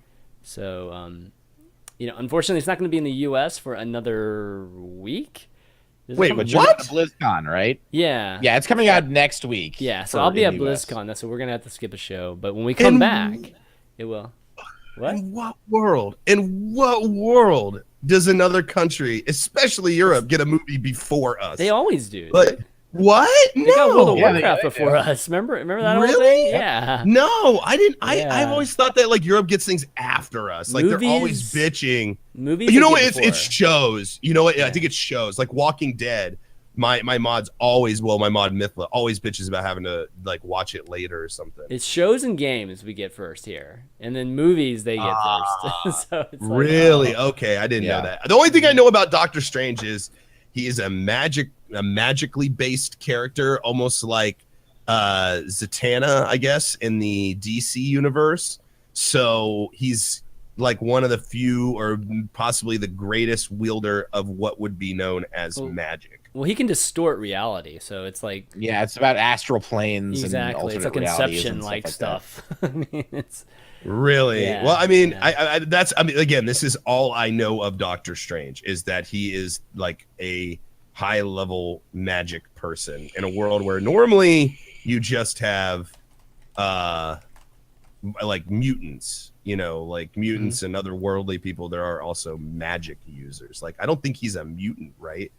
So unfortunately, it's not going to be in the U.S. for another week. Wait, But what? you're at BlizzCon, right? Yeah. Yeah, it's coming out next week. Yeah, so for- I'll be in at the US. BlizzCon. That's what we're gonna have to skip a show. But when we come back, it will. What? In what world? In what world does another country, especially Europe, get a movie before us? They always do. Like, what? They got World of No. Warcraft before us. Remember that whole Really? thing? Yeah. No, I didn't. Yeah. I've always thought that like Europe gets things after us. Like they're always Movies- bitching. Movies. You know they what? get It's before. shows. You know what? I think it's shows. Like Walking Dead. My mods always, my mod Mythla always bitches about having to like watch it later or something. It's shows and games we get first here, and then movies they get first. So it's like, Really? Okay, I didn't know Yeah. that. The only thing I know about Doctor Strange is he is a magically based character, almost like Zatanna, I guess, in the DC universe. So he's like one of the few, or possibly the greatest wielder of what would be known as magic. Well, he can distort reality, so it's like Yeah, it's about astral planes exactly. It's and like alternate realities Inception and like stuff. I mean, it's Really? Yeah, Well, I mean, yeah. I mean, again, this is all I know of Doctor Strange is that he is like a high level magic person in a world where normally you just have like mutants, like mutants and otherworldly people. There are also magic users. Like, I don't think he's a mutant, right?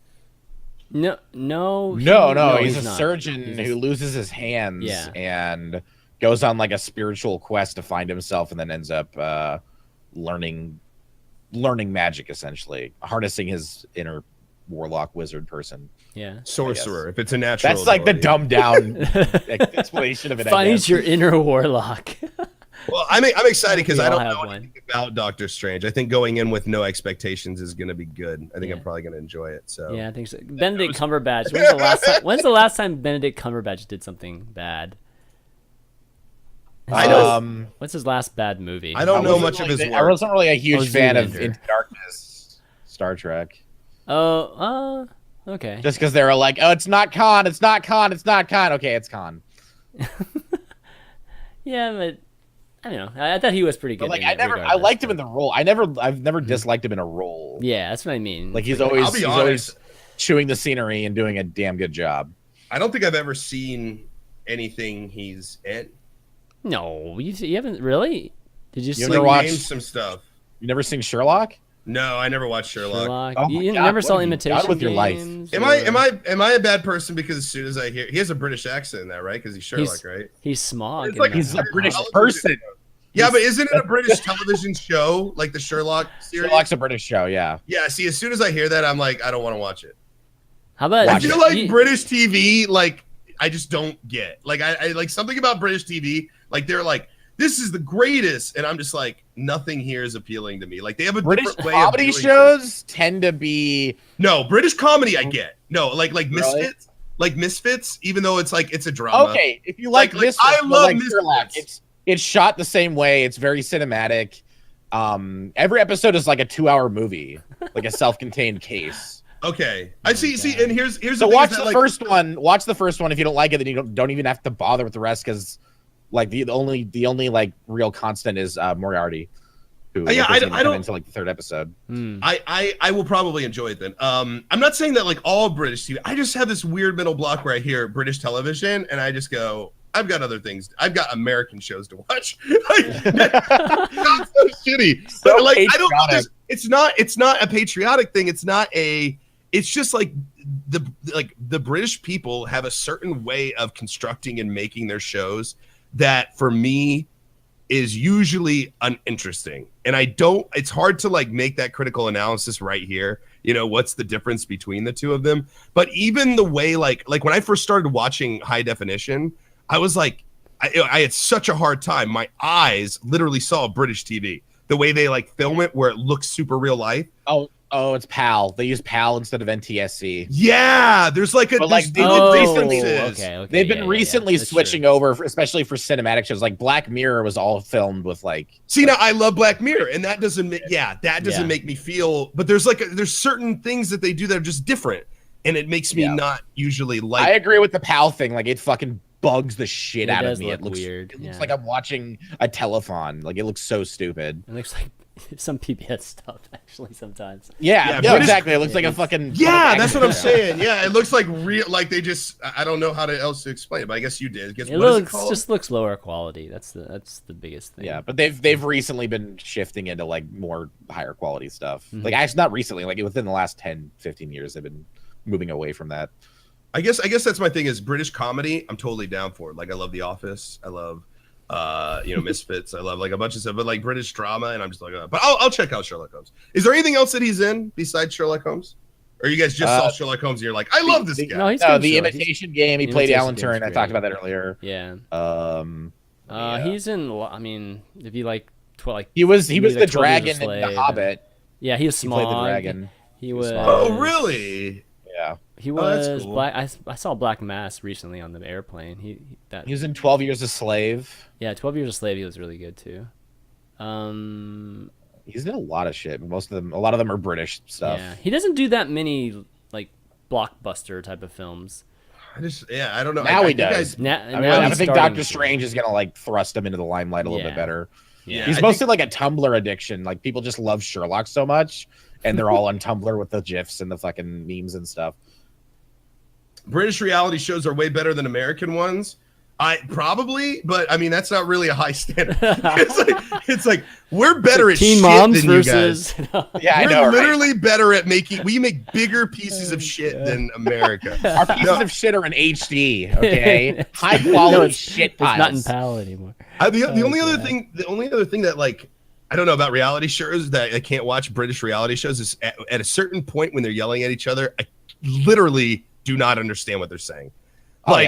no. No, he's a not. surgeon He's who loses his hands Yeah. and goes on like a spiritual quest to find himself, and then ends up learning magic, essentially harnessing his inner warlock wizard person. Yeah. Sorcerer, if it's a natural. That's like the ability. dumbed down explanation of it. I Find guess. your inner warlock. Well, I'm excited because We I all don't have know one. anything about Doctor Strange. I think going in with no expectations is going to be good. I think Yeah. I'm probably going to enjoy it. So Yeah, I think so. Benedict Cumberbatch. When's the last time Benedict Cumberbatch did something bad? I know. What's his last bad movie? I don't know wasn't much of his really- work. I wasn't really a huge fan of Zoolander. Into Darkness, Star Trek. Oh, okay. Just because they were like, oh, it's not Khan, it's not Khan, it's not Khan. Okay, it's Khan. Yeah, but I don't know. I thought he was pretty good. But like, in it I regardless, liked him but- in the role. I've never disliked him in a role. Yeah, that's what I mean. Like he's I'll always be honest. chewing the scenery and doing a damn good job. I don't think I've ever seen anything he's in. No, you haven't really. Did you see never Like, watched- name some stuff. You never seen Sherlock? No, I never watched Sherlock. Sherlock? Oh my You God, never what saw have you done Imitation with your life? Games? Am I a bad person because as soon as I hear he has a British accent in that, right? Because he's Sherlock, right? He's Smog. It's in like that. He's a British Television. person. Yeah, but isn't it a British television show like the Sherlock series? Sherlock's a British show, yeah. Yeah. See, as soon as I hear that, I'm like, I don't want to watch it. How about I Watch feel it. like British TV, like I just don't get. Like I like something about British TV. Like they're like, this is the greatest, and I'm just like, nothing here is appealing to me. Like they have a British different way comedy of doing shows tend to be No, British comedy I get. No, like Really? Misfits, like Misfits, even though it's like it's a drama. okay. If you like Like, this, I love Sherlock, Misfits. it's shot the same way. It's very cinematic. Every episode is like a 2-hour movie, like a self-contained case. Okay, I see. God. See, and here's So the thing watch is the that, like, first one. Watch the first one. If you don't like it, then you don't even have to bother with the rest because, like the only like real constant is Moriarty, who Yeah, doesn't even I come don't- into like the third episode. Hmm. I will probably enjoy it then. I'm not saying that like all British TV. I just have this weird mental block where I hear British television and I just go, I've got other things. I've got American shows to watch. Like, not so shitty. So But like I don't know. patriotic. It's not a patriotic thing. It's not a. It's just like the British people have a certain way of constructing and making their shows that for me is usually uninteresting. And I don't, it's hard to like make that critical analysis right here. You know, what's the difference between the two of them? But even the way, like when I first started watching high definition, I was like, I had such a hard time. My eyes literally saw British TV. The way they like film it, where it looks super real life. Oh, it's PAL. They use PAL instead of NTSC. Yeah, there's like a But, like, there's Oh, differences. okay. They've been yeah, recently that's switching true. over, especially for cinematic shows. Like Black Mirror was all filmed with like. See, now I love Black Mirror, and that doesn't Yeah. make me feel. But there's there's certain things that they do that are just different, and it makes me Yeah. not usually I like. agree with the PAL thing. Like it fucking bugs the shit It out of does me. look It looks weird, It looks yeah. like I'm watching a telethon. Like it looks so stupid. It looks like some PBS stuff actually sometimes. Yeah, no, exactly. It looks like a fucking. Yeah, that's what I'm saying. Yeah, it looks like real. Like they just. I don't know how else to explain it, but I guess you did. Just looks lower quality. That's the biggest thing. Yeah, but they've recently been shifting into like more higher quality stuff. Like actually not recently, like within the last 10, 15 years, they've been moving away from that. I guess that's my thing is British comedy. I'm totally down for it. Like I love The Office. I love Misfits. I love like a bunch of stuff, but like British drama, and I'm just like, but I'll check out Sherlock Holmes. Is there anything else that he's in besides Sherlock Holmes? Or you guys just saw Sherlock Holmes and you're like, I love this guy. No, The Imitation Game. He played Alan Turing. I talked about that earlier. Yeah. He's in. I mean, if you like, he was the dragon in The Hobbit. Yeah, he was Smaug. He played the dragon. He was. Oh, really? Yeah. He was cool. Black. I saw Black Mass recently on the airplane. He was in 12 Years a Slave. Yeah, 12 Years a Slave. He was really good too. He's in a lot of shit. A lot of them are British stuff. Yeah, he doesn't do that many like blockbuster type of films. I don't know. Now he does. Now I think Doctor Strange is gonna like thrust him into the limelight a little bit better. Yeah, he's mostly like a Tumblr addiction. Like people just love Sherlock so much, and they're all on Tumblr with the gifs and the fucking memes and stuff. British reality shows are way better than American ones. Probably, but I mean that's not really a high standard. it's like we're better at Teen shit Moms than versus. You guys. Yeah, I we're know. Literally better at we make bigger pieces of shit than America. Our pieces of shit are in HD. Okay, high quality shit piles. It's not in PAL anymore. The only other thing that like I don't know about reality shows that I can't watch British reality shows is at a certain point when they're yelling at each other, I literally do not understand what they're saying. Like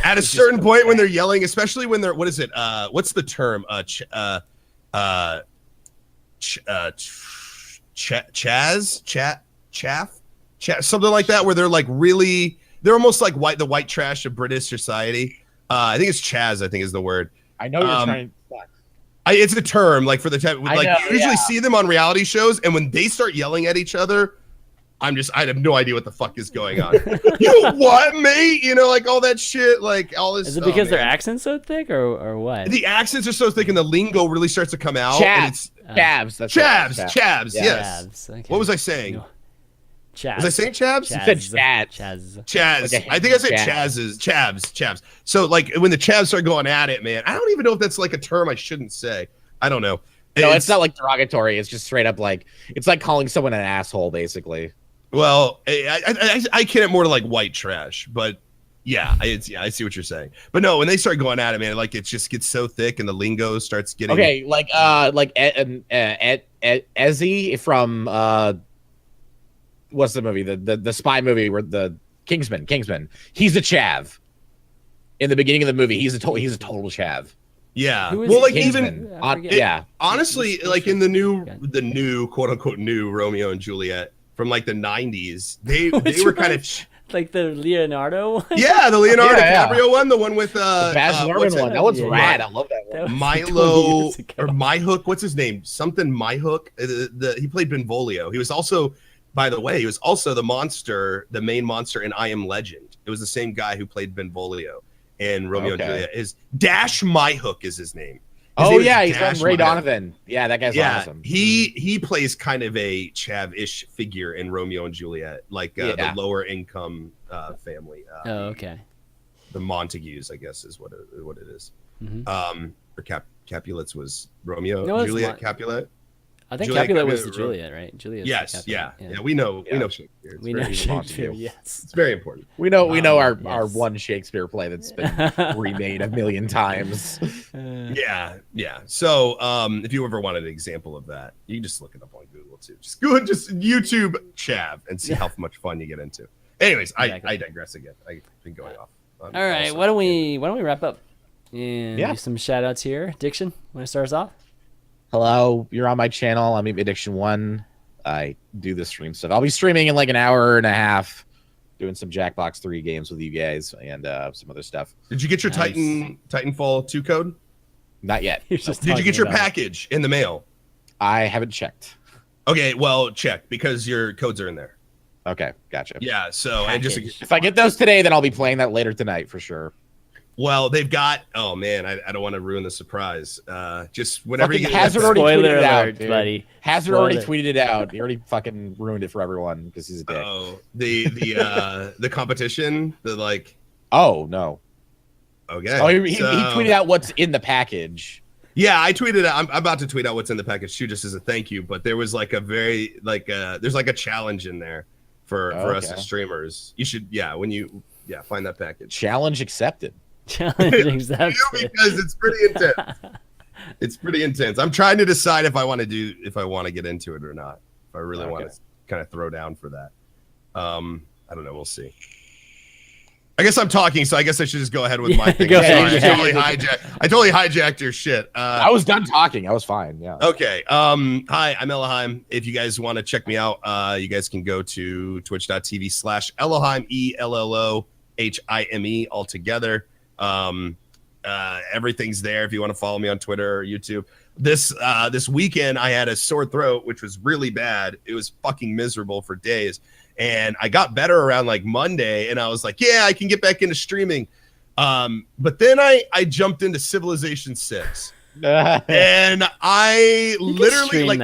at a certain point when they're yelling, especially when they're what is it? What's the term? Chaff, something like that, where they're like they're almost like the white trash of British society. I think it's Chaz. I think is the word. I know you're trying. It's a term like for the type. Like you usually see them on reality shows, and when they start yelling at each other. I have no idea what the fuck is going on. You know what, mate? You know, like all that shit, like all this. Is it because their accent's so thick, or what? The accents are so thick, and the lingo really starts to come out. Chavs. Chavs. Yes. Chavs, okay. What was I saying? No. Chaz. Was I saying Chavs? You said Chaz. Like I think I said Chavs. So like when the Chavs start going at it, man, I don't even know if that's like a term I shouldn't say. I don't know. No, it's not like derogatory. It's just straight up like it's like calling someone an asshole, basically. Well, I kin it more to like white trash, but yeah, I see what you're saying. But no, when they start going at it, man, like it just gets so thick and the lingo starts getting okay. Like Ezzy from what's the movie? The spy movie where the Kingsman. He's a chav. In the beginning of the movie, he's a total chav. Yeah. Well, like Kingsman. Honestly, like in the new quote unquote new Romeo and Juliet. From like the 90s, they were kind of like the Leonardo one. Yeah, the Leonardo DiCaprio one, the one with the Baz Luhrmann one. That one's rad. I love that one. Milo or My Hook. What's his name? Something My Hook. He played Benvolio. He was also, by the way, the main monster in I Am Legend. It was the same guy who played Benvolio in Romeo and Juliet. His Dash My Hook is his name. He's on Ray Donovan. Yeah, that guy's awesome. He plays kind of a chav-ish figure in Romeo and Juliet, like the lower income family. Okay. The Montagues, I guess, is what it is. Mm-hmm. Or Capulets was Romeo, Juliet, Capulet. I think Capulet was the Juliet, right? Juliet. Yes, yeah. We know Shakespeare. We know Shakespeare. Yes, it's very important. We know our one Shakespeare play that's been remade a million times. Yeah. So, if you ever wanted an example of that, you can just look it up on Google too. Just YouTube Chav and see how much fun you get into. Anyways, I digress again. I've been going off. All right, why don't we wrap up and do some shout outs here? Diction, want to start us off? Hello, you're on my channel. I'm Addiction 1. I do the stream stuff. I'll be streaming in like an hour and a half, doing some Jackbox 3 games with you guys and some other stuff. Did you get your Titanfall 2 code? Not yet. Did you get your package in the mail? I haven't checked. Okay, well, check because your codes are in there. Okay, gotcha. Yeah, so and just if I get those today, then I'll be playing that later tonight for sure. Well, they've got. Oh man, I don't want to ruin the surprise. Just whenever Fucking you Hazard already tweeted Spoiler it out, alert, dude. buddy. Hazard Spoiler. already tweeted it out. He already fucking ruined it for everyone because he's a dick. Oh, the competition, the like. Oh no. Okay. Oh, he tweeted out what's in the package. Yeah, I tweeted out. I'm about to tweet out what's in the package too, just as a thank you. But there was like a very there's like a challenge in there for us as streamers. You should find that package. Challenge accepted. Challenge accepted. Because it's pretty intense. It's pretty intense. I'm trying to decide if I want to get into it or not. If I really want to kind of throw down for that. I don't know. We'll see. I guess I'm talking, so I guess I should just go ahead with my thing. Go Sorry, ahead. I totally hijacked your shit. I was done talking. I was fine. Yeah. Okay. Hi, I'm Ellohime. If you guys want to check me out, you guys can go to twitch.tv/Ellohime, ELLOHIME all together. Everything's there if you want to follow me on Twitter or YouTube. This weekend I had a sore throat, which was really bad. It was fucking miserable for days. And I got better around like Monday, and I was like, yeah, I can get back into streaming. But then I jumped into Civilization 6. And I literally like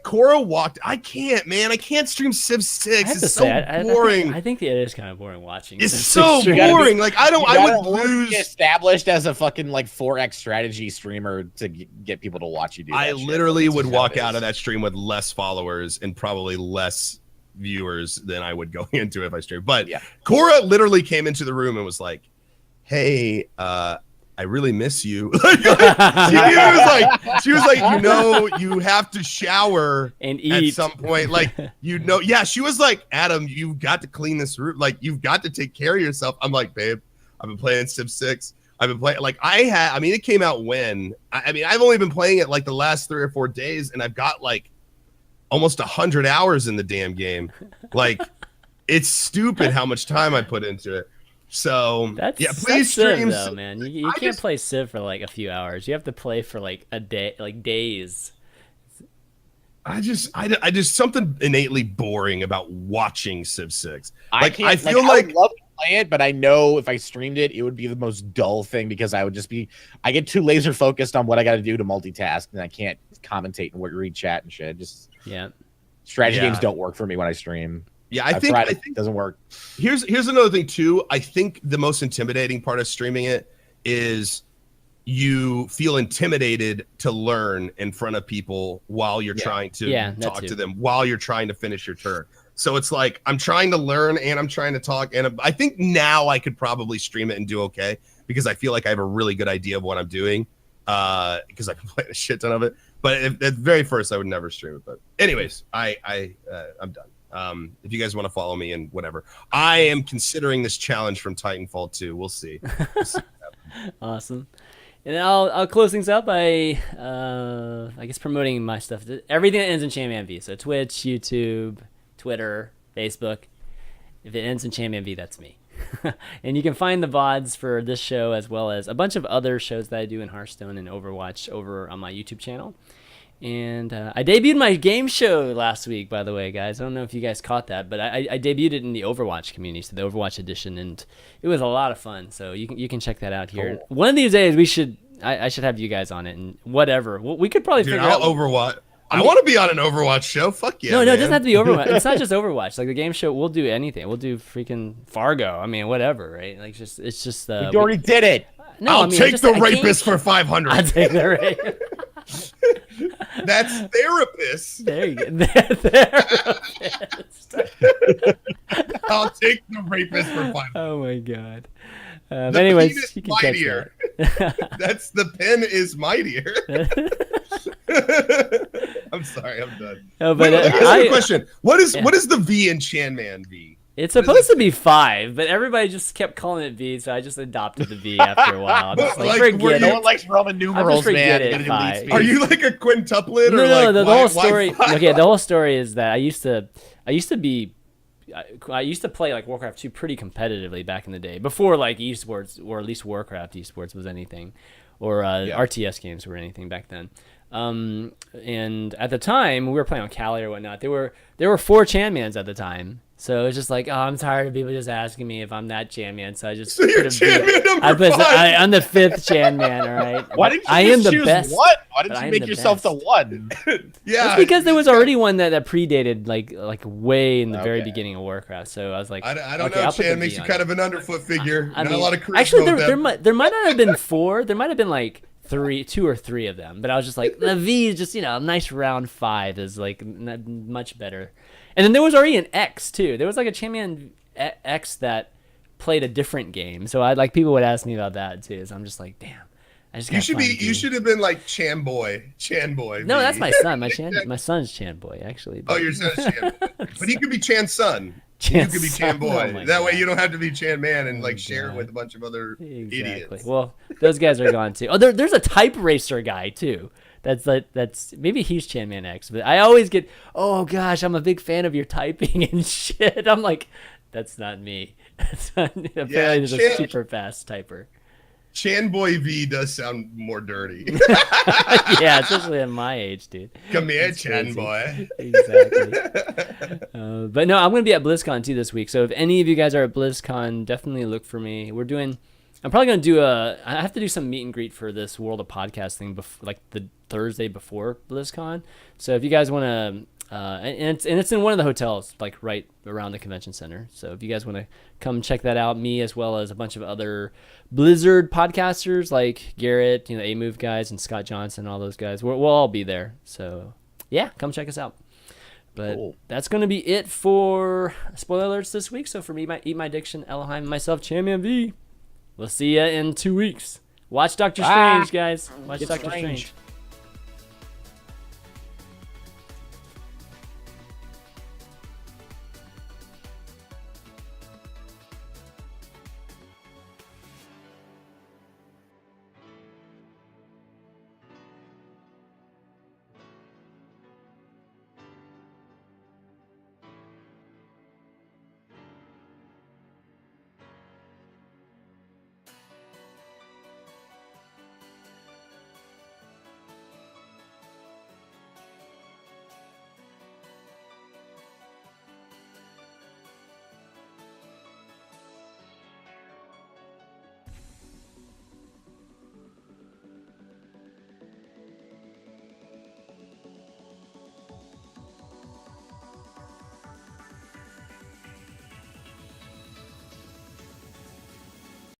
Cora walked. I can't, man. I can't stream Civ 6. It's so boring. I think it is kind of boring watching. It's so boring. Like I would lose. Established as a fucking like 4X strategy streamer to get people to watch you do. I literally would walk out of that stream with less followers and probably less viewers than I would go into if I streamed. But yeah, Cora literally came into the room and was like, "Hey, I really miss you." She was like, you have to shower and eat at some point. Like, yeah, she was like, Adam, you've got to clean this room. Like, you've got to take care of yourself. I'm like, babe, I've been playing Civ 6. I've been playing, like, it came out when, I've only been playing it like the last 3 or 4 days, and I've got like almost 100 hours in the damn game. Like, it's stupid how much time I put into it. So please stream, Civ, though, man. You can't play Civ for like a few hours. You have to play for like a day, like days. I just something innately boring about watching Civ 6. Like I would love to play it, but I know if I streamed it, it would be the most dull thing because I get too laser focused on what I got to do to multitask, and I can't commentate and read chat and shit. Strategy games don't work for me when I stream. Yeah, I think it doesn't work. Here's another thing too. I think the most intimidating part of streaming it is you feel intimidated to learn in front of people while you're trying to talk to them, while you're trying to finish your turn. So it's like I'm trying to learn and I'm trying to talk, and I think now I could probably stream it and do okay because I feel like I have a really good idea of what I'm doing because I've been playing a shit ton of it. But at very first, I would never stream it. But anyways, I'm done. If you guys want to follow me and whatever, I am considering this challenge from Titanfall 2. We'll see. Awesome. And I'll close things out by I guess promoting my stuff. Everything that ends in ChanManV. So Twitch, YouTube, Twitter, Facebook. If it ends in ChanManV, that's me. And you can find the VODs for this show as well as a bunch of other shows that I do in Hearthstone and Overwatch over on my YouTube channel. And I debuted my game show last week, by the way, guys. I don't know if you guys caught that, but I debuted it in the Overwatch community, so the Overwatch edition, and it was a lot of fun. So you can check that out here. Cool. One of these days, I should have you guys on it, and whatever. We could probably figure out Overwatch. I want to be on an Overwatch show. Fuck yeah. No, it doesn't have to be Overwatch. It's not just Overwatch. Like the game show, we'll do anything. We'll do freaking Fargo. whatever, right? Like it's just. You already did it. No, I'll take the rapist for 500. I'll take the rapist. That's therapist. There you go. Therapist. I'll take the rapist for 500. Oh my god. Anyways, you can mightier. That's the pen is mightier. I'm sorry, I'm done. No, but here's a question: what is the V in ChanManV? It's supposed to be 5, but everybody just kept calling it V, so I just adopted the V after a while. No one likes Roman numerals, man. Are you like a quintuplet? No. The whole story. Okay, the whole story is that I used to play like Warcraft 2 pretty competitively back in the day, before like esports, or at least Warcraft esports was anything, or RTS games were anything back then. And at the time we were playing on Cali or whatnot. There were 4 ChanMans at the time. So it's just like, oh, I'm tired of people just asking me if I'm that ChanMan. So I just So you're ChanMan number 5. I'm the 5th ChanMan, all right? Why didn't you I just am the choose best. one? Why But didn't I you am make the yourself the best. one? Yeah, That's because there was already one that predated like way in the very Okay. beginning of Warcraft. So I was like, I don't okay, know. I'll put the Chan V makes you on kind it. of an underfoot figure. I Not mean, a lot of charisma. actually, with them. there might not have been 4. There might have been like 2 or 3 of them. But I was just like, the V is just a nice round 5 is like much better. And then there was already an X too. There was like a ChanMan X that played a different game. So people would ask me about that too. So I'm just like, damn. I just You should have been like Chan Boy. No, that's my son. My son's Chan Boy actually. Oh, your son's Chan Boy. But he could be Chan Son. Chan You could be Chan Son. Boy. Oh my That way God. you don't have to be Chan Man and like Oh share it God. with a bunch of other Exactly. idiots. Well, those guys are gone too. Oh, there's a type racer guy too. That's maybe he's ChanMan X. But I always get, oh gosh, I'm a big fan of your typing and shit. I'm like, that's not me. That's not, apparently there's a super fast typer. Chan Boy V does sound more dirty. Yeah, especially at my age, dude. Come here, That's Chan crazy. Boy. Exactly. But no, I'm going to be at BlizzCon too this week. So if any of you guys are at BlizzCon, definitely look for me. I'm probably going to do I have to do some meet and greet for this World of Podcasting like the Thursday before BlizzCon. So if you guys want to, and it's in one of the hotels, like right around the convention center. So if you guys want to come check that out, me as well as a bunch of other Blizzard podcasters like Garrett, A-Move guys, and Scott Johnson, all those guys, we'll all be there. So yeah, come check us out. But Cool. That's going to be it for spoiler alerts this week. So for me, Eat My Addiction, Ellohime, myself, ChanManV. We'll see ya in 2 weeks. Watch Doctor Strange, guys. Watch It's Doctor strange. Strange.